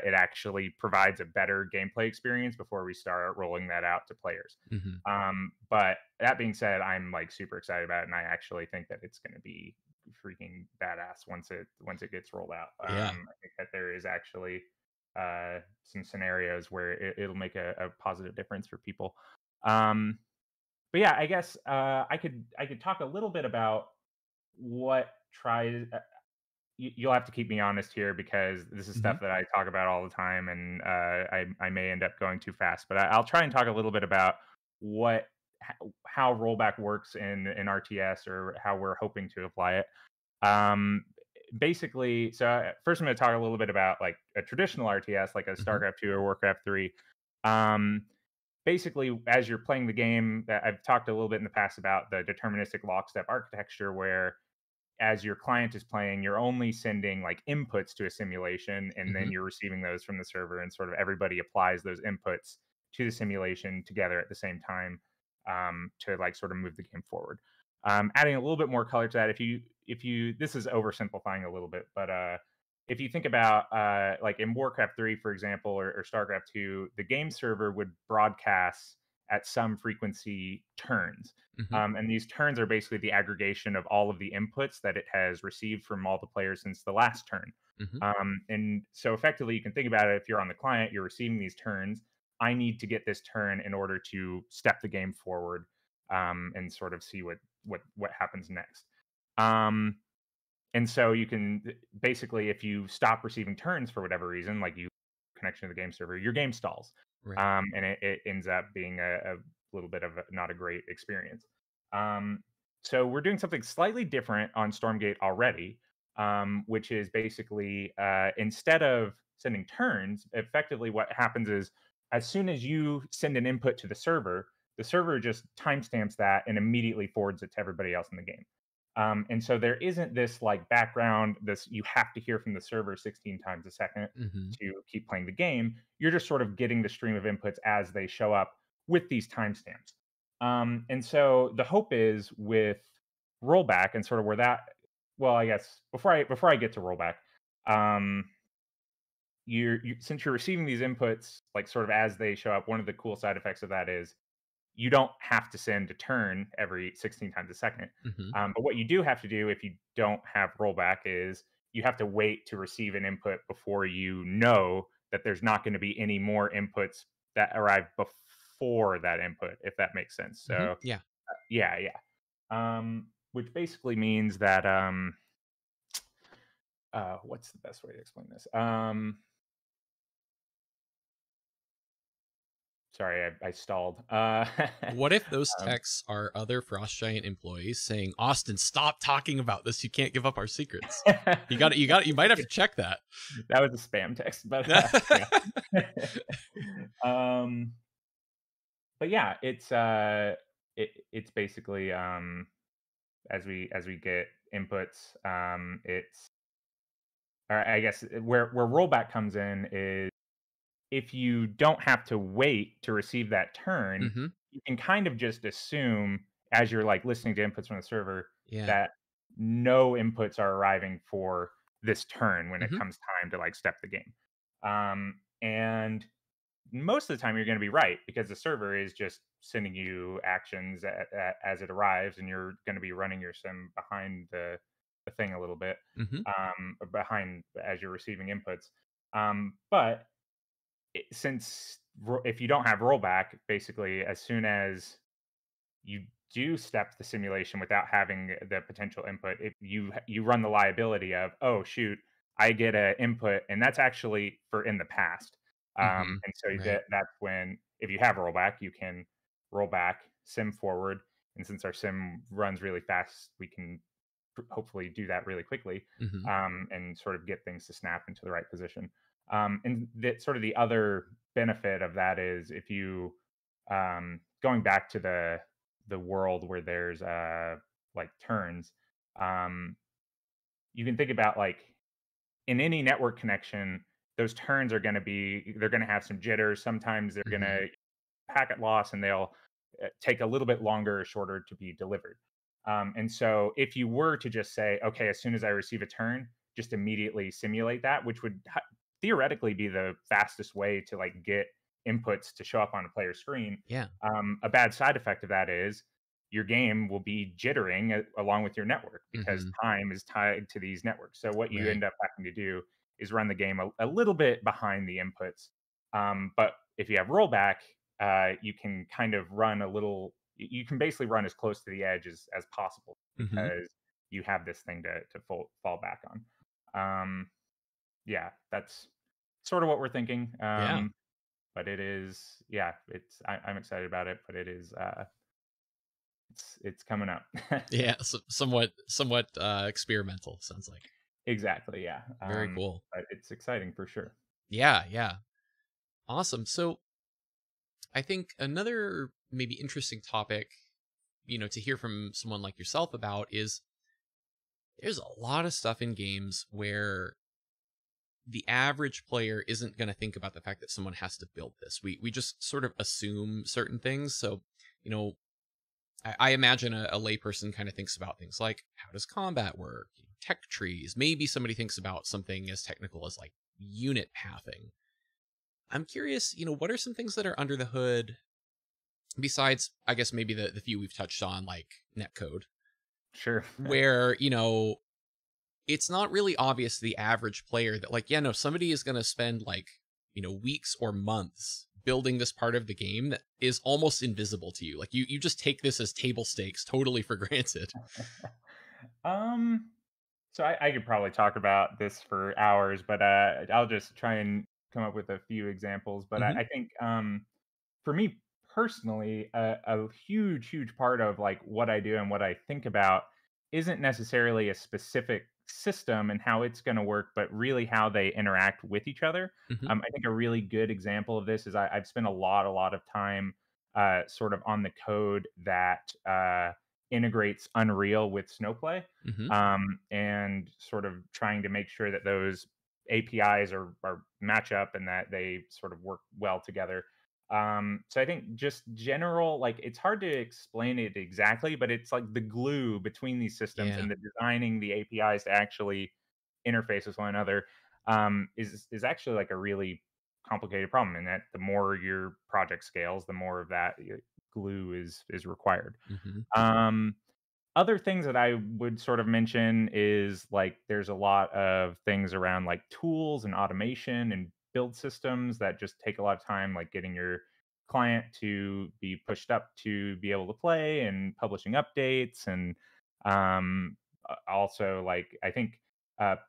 it actually provides a better gameplay experience before we start rolling that out to players. Hmm. But that being said, I'm like super excited about it, and I actually think that it's going to be freaking badass once it gets rolled out. Yeah. I think that there is actually some scenarios where it'll make a positive difference for people. Um, but yeah, I guess I could talk a little bit about what tries. You'll have to keep me honest here because this is Hmm. stuff that I talk about all the time, and I may end up going too fast. But I'll try and talk a little bit about what how rollback works in RTS or how we're hoping to apply it. Um, basically, so first I'm going to talk a little bit about like a traditional RTS, like a Hmm. StarCraft 2 or Warcraft 3. Um, basically, as you're playing the game, I've talked a little bit in the past about the deterministic lockstep architecture, where as your client is playing, you're only sending like inputs to a simulation, and then Hmm. you're receiving those from the server, and sort of everybody applies those inputs to the simulation together at the same time to like sort of move the game forward. Adding a little bit more color to that, if you this is oversimplifying a little bit, but if you think about like in Warcraft 3, for example, or StarCraft 2, the game server would broadcast at some frequency turns. Hmm. And these turns are basically the aggregation of all of the inputs that it has received from all the players since the last turn. Hmm. And so effectively, you can think about it if you're on the client, you're receiving these turns. I need to get this turn in order to step the game forward, and sort of see what happens next. Um, and so you can basically, if you stop receiving turns for whatever reason, like you connection to the game server, your game stalls, Right. and it ends up being a little bit of not a great experience. Um, so we're doing something slightly different on Stormgate already, which is basically instead of sending turns, effectively what happens is as soon as you send an input to the server just timestamps that and immediately forwards it to everybody else in the game. And so there isn't this like background, this you have to hear from the server 16 times a second Mm-hmm. to keep playing the game. You're just sort of getting the stream of inputs as they show up with these timestamps. And so the hope is with rollback and sort of where that, well, I guess before I get to rollback, um, since you're receiving these inputs like sort of as they show up, one of the cool side effects of that is you don't have to send a turn every 16 times a second. Mm-hmm. But what you do have to do if you don't have rollback is you have to wait to receive an input before you know that there's not going to be any more inputs that arrive before that input, if that makes sense. Mm-hmm. So Yeah. yeah, yeah. Which basically means that what's the best way to explain this? Sorry, I stalled. What if those um, texts are other Frost Giant employees saying, "Austin, stop talking about this. You can't give up our secrets." You got it. You got it. You might have to check that. That was a spam text, but yeah. um, but yeah, it's basically as we get inputs, it's or I guess where rollback comes in is if you don't have to wait to receive that turn, Mm-hmm. you can kind of just assume as you're like listening to inputs from the server Yeah. that no inputs are arriving for this turn when it Mm-hmm. comes time to like step the game. And most of the time you're going to be right because the server is just sending you actions as it arrives, and you're going to be running your sim behind the thing a little bit, Mm-hmm. behind as you're receiving inputs. But since if you don't have rollback, basically as soon as you do step the simulation without having the potential input, if you run the liability of, oh shoot, I get an input and that's actually for in the past. Mm-hmm. And so Right. that's when, if you have rollback, you can roll back, sim forward, and since our sim runs really fast, we can hopefully do that really quickly, Mm-hmm. and sort of get things to snap into the right position. And that sort of the other benefit of that is if you, going back to the world where there's like turns, um, you can think about like in any network connection, those turns are going to be they're going to have some jitters. Sometimes they're going Mm-hmm. to packet loss, and they'll take a little bit longer or shorter to be delivered. And so, if you were to just say, okay, as soon as I receive a turn, just immediately simulate that, which would theoretically be the fastest way to like get inputs to show up on a player screen. Yeah. A bad side effect of that is your game will be jittering along with your network because Mm-hmm. time is tied to these networks. So what you Right. end up having to do is run the game a little bit behind the inputs. But if you have rollback, you can kind of run a little. You can basically run as close to the edge as possible Mm-hmm. because you have this thing to fall back on. Yeah, that's sort of what we're thinking. Yeah. But it is, yeah, I'm excited about it, but it is it's coming up. Yeah. Somewhat experimental. Sounds like. Exactly, yeah. Very cool. But it's exciting for sure. Yeah. Yeah. Awesome. So I think another maybe interesting topic, to hear from someone like yourself about is there's a lot of stuff in games where the average player isn't going to think about the fact that someone has to build this. We just sort of assume certain things. So, you know, I imagine a layperson kind of thinks about things like how does combat work, tech trees. Maybe somebody thinks about something as technical as like unit pathing. I'm curious, what are some things that are under the hood besides, I guess, maybe the few we've touched on, like netcode, Sure. where, it's not really obvious to the average player that, like, yeah, no, somebody is going to spend, like, weeks or months building this part of the game that is almost invisible to you. Like you just take this as table stakes totally for granted. Um, so I could probably talk about this for hours, but I'll just try and come up with a few examples. But Hmm. I think for me personally, a huge part of like what I do and what I think about isn't necessarily a specific system and how it's going to work, but really how they interact with each other. Hmm. I think a really good example of this is I've spent a lot of time sort of on the code that integrates Unreal with Snowplay, Hmm. and sort of trying to make sure that those APIs are match up and that they sort of work well together. So I think just general, like it's hard to explain it exactly, but it's like the glue between these systems Yeah. and the designing the APIs to actually interface with one another is actually like a really complicated problem. And that the more your project scales, the more of that glue is required. Hmm. Um, Other things that I would sort of mention is like there's a lot of things around like tools and automation and build systems that just take a lot of time, like getting your client to be pushed up to be able to play and publishing updates. And also, like, I think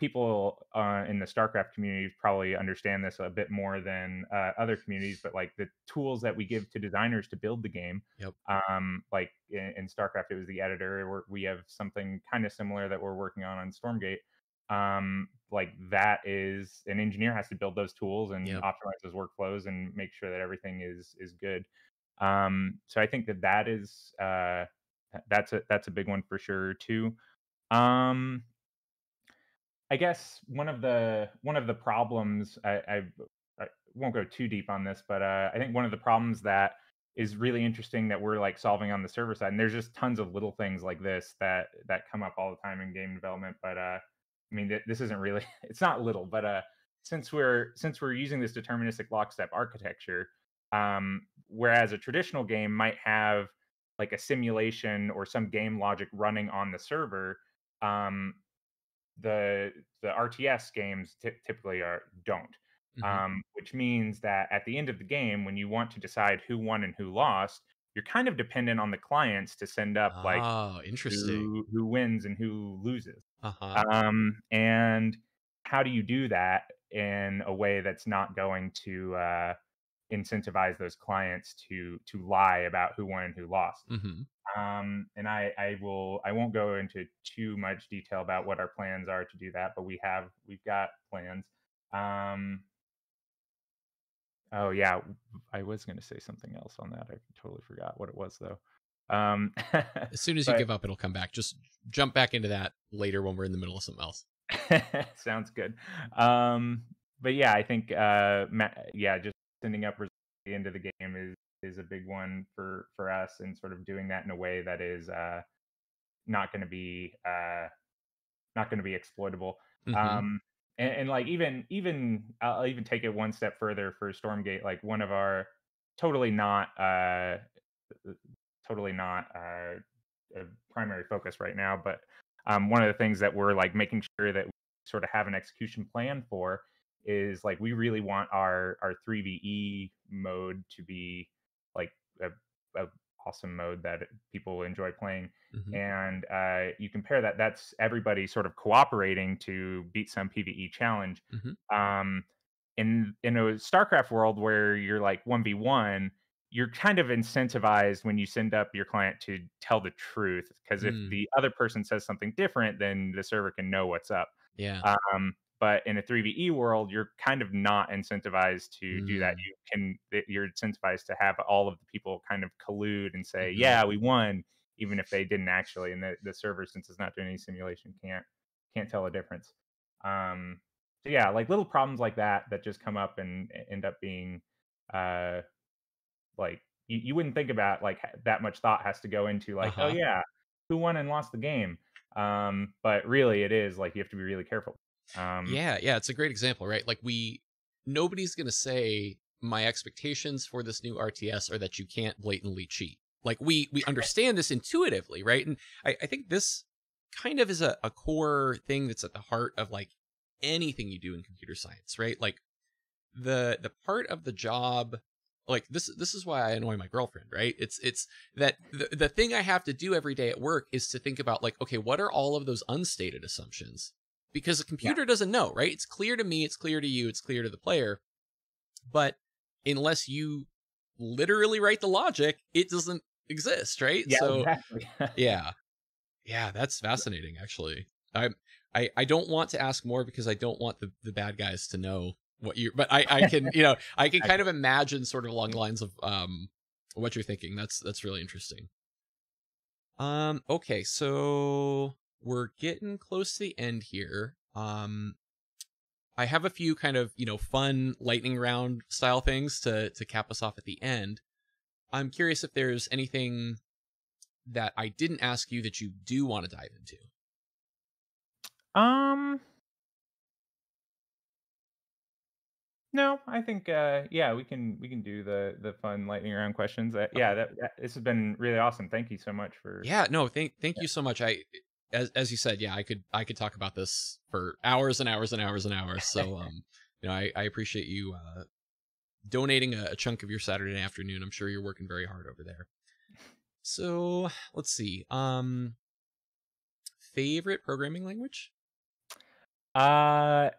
people in the StarCraft community probably understand this a bit more than other communities, but like the tools that we give to designers to build the game, Yep. like in StarCraft, it was the editor. We have something kind of similar that we're working on Stormgate. Like that is an engineer has to build those tools and Yep. optimize those workflows and make sure that everything is good. So I think that is that's a big one for sure too. Um, I guess one of the problems I won't go too deep on this, but I think one of the problems that is really interesting that we're like solving on the server side, and there's just tons of little things like this that come up all the time in game development. But I mean, this isn't really it's not little, but since we're using this deterministic lockstep architecture, whereas a traditional game might have like a simulation or some game logic running on the server. Um, the RTS games typically are don't, Hmm. which means that at the end of the game, when you want to decide who won and who lost, you're kind of dependent on the clients to send up like Oh, interesting. who wins and who loses. Uh-huh. And how do you do that in a way that's not going to incentivize those clients to lie about who won and who lost? Hmm. And I won't go into too much detail about what our plans are to do that, but we've got plans. Um, oh yeah, I was going to say something else on that. I totally forgot what it was though. Um, As soon as you but give up, it'll come back. Just jump back into that later when we're in the middle of something else. sounds good. Um, but yeah, I think yeah, just sending up results at the end of the game is a big one for us, and sort of doing that in a way that is not going to be not going to be exploitable. Hmm. Um, and like even I'll even take it one step further for Stormgate. Like one of our totally not totally not a primary focus right now, but one of the things that we're like making sure that we sort of have an execution plan for is like we really want our 3VE mode to be like a awesome mode that people enjoy playing. Hmm. And you compare that's everybody sort of cooperating to beat some PvE challenge. Hmm. um, in a StarCraft world where you're like 1v1, you're kind of incentivized when you send up your client to tell the truth, because if Mm, the other person says something different, then the server can know what's up. yeah. But in a 3VE world, you're kind of not incentivized to do that. Mm, You're incentivized to have all of the people kind of collude and say, hmm. "Yeah, we won," even if they didn't actually. And the server, since it's not doing any simulation, can't tell a difference. Um, so yeah, like little problems like that just come up and end up being uh, like you wouldn't think about like that much thought has to go into like, oh Uh-huh. yeah, who won and lost the game. But really, it is like you have to be really careful. Um, Yeah, yeah, it's a great example, right? Like nobody's gonna say my expectations for this new RTS are that you can't blatantly cheat. Like we understand this intuitively, right? And I think this kind of is a core thing that's at the heart of like anything you do in computer science, right? Like the part of the job like this is why I annoy my girlfriend, right? It's that the thing I have to do every day at work is to think about, like, okay, what are all of those unstated assumptions? Because the Yeah. computer doesn't know, right? It's clear to me, it's clear to you, it's clear to the player, but unless you literally write the logic, it doesn't exist, right? Yeah, So exactly. yeah. Yeah, that's fascinating, actually. I don't want to ask more because I don't want the bad guys to know what you, but I can, I can I kind of imagine sort of along the lines of what you're thinking. That's really interesting. Okay, so we're getting close to the end here. I have a few kind of, fun lightning round style things to cap us off at the end. I'm curious if there's anything that I didn't ask you that you do want to dive into. Um, no, I think yeah, we can do the fun lightning round questions. Yeah, this has been really awesome. Thank you so much for Yeah, no, thank you so much. As you said, yeah, I could talk about this for hours and hours and hours and hours. So I appreciate you donating a chunk of your Saturday afternoon. I'm sure you're working very hard over there. So let's see. Favorite programming language? I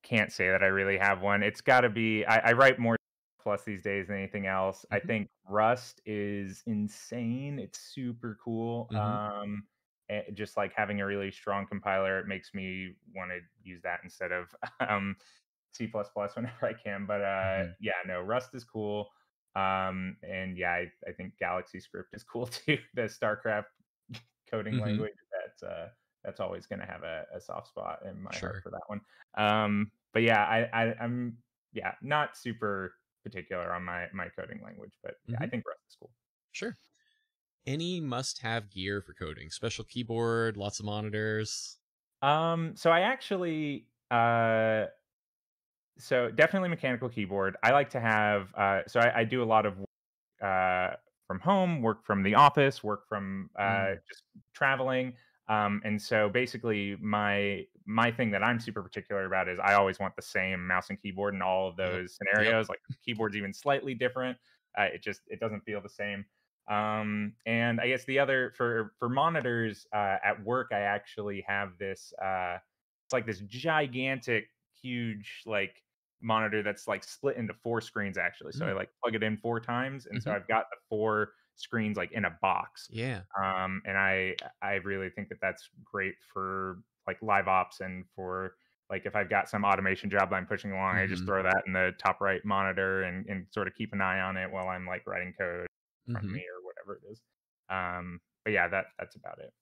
can't say that I really have one. It's got to be. I write more plus these days than anything else. I Hmm. think Rust is insane. It's super cool. Hmm. Just like having a really strong compiler, it makes me want to use that instead of C++ whenever I can. But Hmm. yeah, no, Rust is cool. And yeah, I think Galaxy Script is cool too. The StarCraft coding Hmm. language that's always going to have a soft spot in my heart Sure. for that one. But yeah, I'm yeah not super particular on my coding language, but yeah, I Hmm. think Rust is cool. Sure. Any must-have gear for coding? Special keyboard, lots of monitors. So I actually so definitely mechanical keyboard. I like to have so I do a lot of uh, from home, work from the office, work from Mm, just traveling. And so basically, my thing that I'm super particular about is I always want the same mouse and keyboard in all of yep. those Yep. scenarios. Like keyboard's even slightly different, it doesn't feel the same. And I guess the other for monitors at work, I actually have this. It's like this gigantic, huge like monitor that's like split into four screens actually. So I Mm, like plug it in four times, and so hmm. I've got the four screens like in a box. Yeah. And I really think that that's great for like live ops and for like if I've got some automation job that I'm pushing along, I just Hmm. throw that in the top right monitor and sort of keep an eye on it while I'm like writing code in front of Hmm. me or whatever it is. But yeah, that's about it.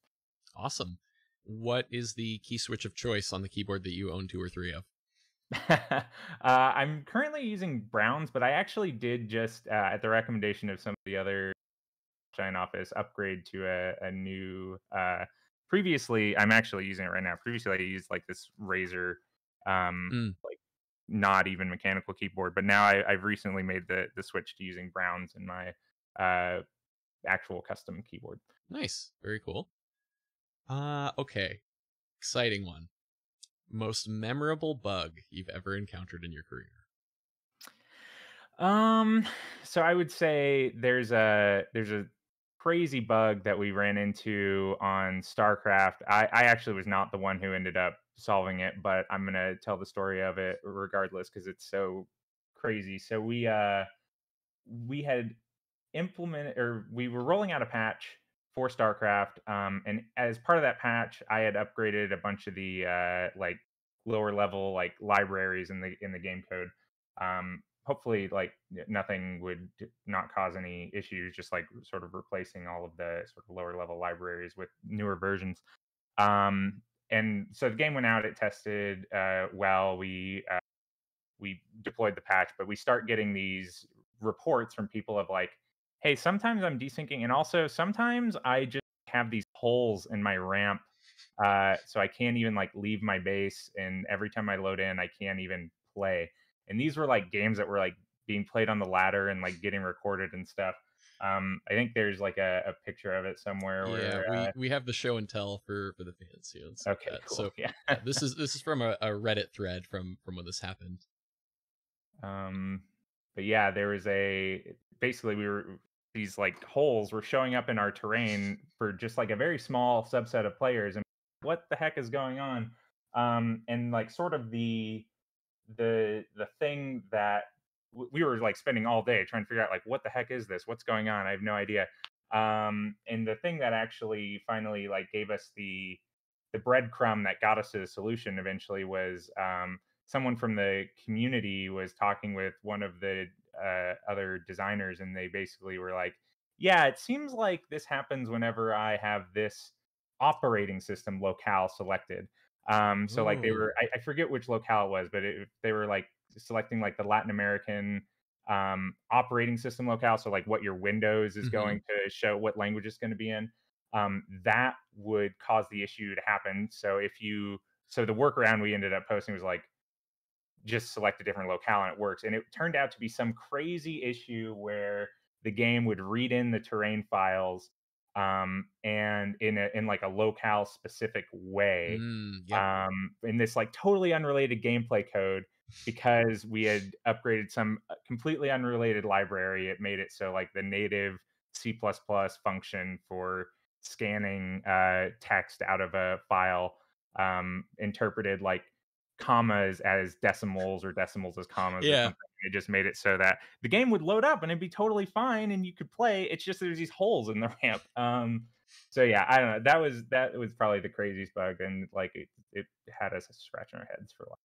Awesome. What is the key switch of choice on the keyboard that you own two or three of? I'm currently using Browns, but I actually did just, at the recommendation of some of the other Shine Office, upgrade to a new. Previously, I'm actually using it right now. Previously, I used like this Razer, Mm, like not even mechanical keyboard, but now I've recently made the switch to using Browns in my uh, actual custom keyboard. nice. Very cool. Okay. Exciting one. Most memorable bug you've ever encountered in your career. Um, so I would say there's a crazy bug that we ran into on StarCraft. I actually was not the one who ended up solving it, but I'm gonna tell the story of it regardless because it's so crazy. So we had implemented or we were rolling out a patch for StarCraft, and as part of that patch, I had upgraded a bunch of the like lower level like libraries in the game code. Hopefully, like nothing would not cause any issues. Just like sort of replacing all of the sort of lower level libraries with newer versions. Um, and so the game went out. It tested well. We deployed the patch, but we start getting these reports from people of like, hey, sometimes I'm desyncing, and also sometimes I just have these holes in my ramp, so I can't even like leave my base, and every time I load in, I can't even play. And these were like games that were like being played on the ladder and like getting recorded and stuff. I think there's like a picture of it somewhere Yeah, where. we have the show and tell for the fans. You know, let's see Okay, that. cool. So Yeah. yeah, this is from a Reddit thread from when this happened. um, but yeah, there was a basically we were these like holes were showing up in our terrain for just like a very small subset of players, and what the heck is going on? And like sort of the thing that we were like spending all day trying to figure out like what the heck is this? What's going on? I have no idea. And the thing that actually finally like gave us the breadcrumb that got us to the solution eventually was someone from the community was talking with one of the other designers, and they basically were like, "Yeah, it seems like this happens whenever I have this operating system locale selected." So like they Oh. were, I forget which locale it was, but they were like selecting like the Latin American operating system locale. So like what your Windows is Hmm. going to show, what language it's going to be in. That would cause the issue to happen. So the workaround we ended up posting was like just select a different locale and it works. And it turned out to be some crazy issue where the game would read in the terrain files and in like a locale specific way Yep. in this like totally unrelated gameplay code because we had upgraded some completely unrelated library. It made it so like the native C++ function for scanning text out of a file interpreted like commas as decimals or decimals as commas or Yeah. something. It just made it so that the game would load up and it'd be totally fine and you could play. It's just there's these holes in the ramp. So yeah, I don't know. That was probably the craziest bug, and like it had us scratching our heads for like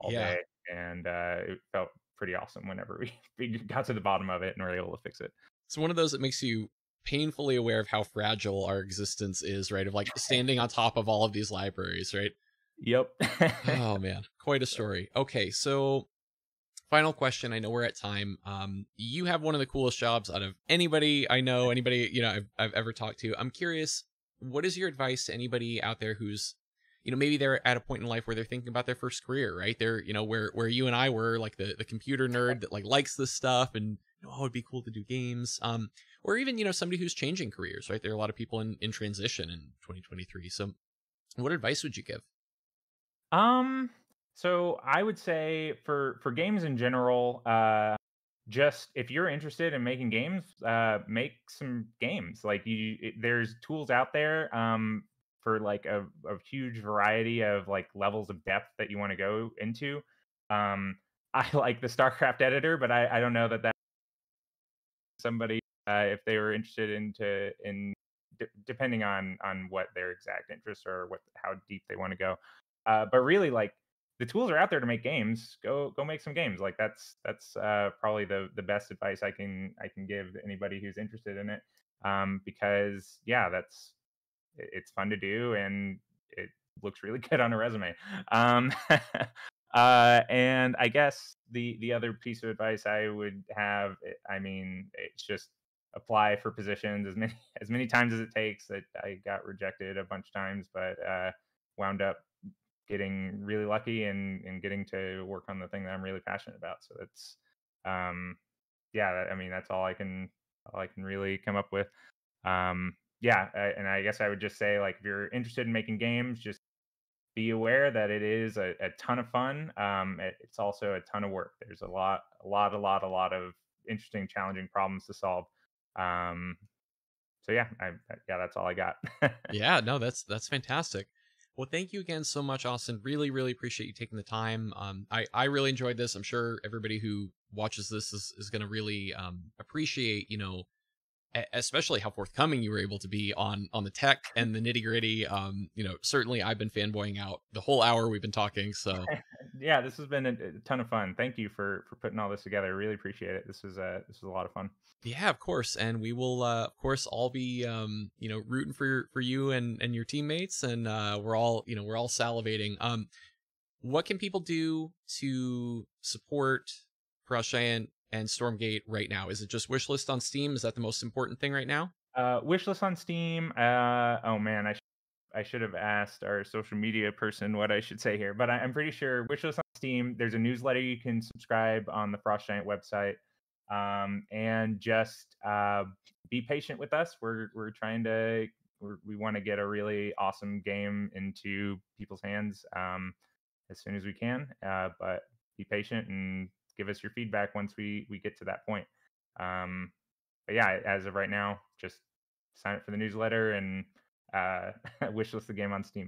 all Yeah. day, and it felt pretty awesome whenever we got to the bottom of it and were able to fix it. It's one of those that makes you painfully aware of how fragile our existence is, right? Of like standing on top of all of these libraries, right? Yep. Oh man, quite a story. Okay, so final question. I know we're at time. You have one of the coolest jobs out of anybody I know, anybody I've ever talked to. I'm curious, what is your advice to anybody out there who's, maybe they're at a point in life where they're thinking about their first career, right? They're, where you and I were, like the computer nerd that like likes this stuff and oh, it'd be cool to do games. Or even somebody who's changing careers, right? There are a lot of people in transition in 2023. So, what advice would you give? Um, so I would say for games in general, just if you're interested in making games, make some games. Like there's tools out there for like a huge variety of like levels of depth that you want to go into. I like the StarCraft editor, but I don't know that somebody if they were interested depending on what their exact interests are, what how deep they want to go. But really, like the tools are out there to make games. Go make some games. Like that's probably the best advice I can give anybody who's interested in it. Because yeah, it's fun to do and it looks really good on a resume. Um, and I guess the other piece of advice I would have, I mean, it's just apply for positions as many as many times as it takes. That I got rejected a bunch of times, but wound up getting really lucky and getting to work on the thing that I'm really passionate about. So that's um, yeah, I mean that's all I can really come up with. Yeah, and I guess I would just say like if you're interested in making games, just be aware that it is a ton of fun. It's also a ton of work. There's a lot of interesting, challenging problems to solve. Um, so yeah, yeah, that's all I got. Yeah, no, that's fantastic. Well, thank you again so much, Austin. Really, really appreciate you taking the time. I really enjoyed this. I'm sure everybody who watches this is going to really appreciate, especially how forthcoming you were able to be on the tech and the nitty gritty. Certainly I've been fanboying out the whole hour we've been talking. So Yeah, this has been a ton of fun. Thank you for putting all this together. I really appreciate it. This was a lot of fun. yeah, of course, and we will, of course, all be, rooting for you and your teammates, and we're all salivating. What can people do to support Crush Giant and Stormgate right now? Is it just wishlist on Steam? Is that the most important thing right now? Wishlist on Steam. Oh man, I should have asked our social media person what I should say here, but I'm pretty sure wishlist on Steam. There's a newsletter you can subscribe on the Frost Giant website, and just be patient with us. We're trying to we want to get a really awesome game into people's hands as soon as we can. But be patient and give us your feedback once we get to that point. But yeah, as of right now, just sign up for the newsletter and wishlist the game on Steam.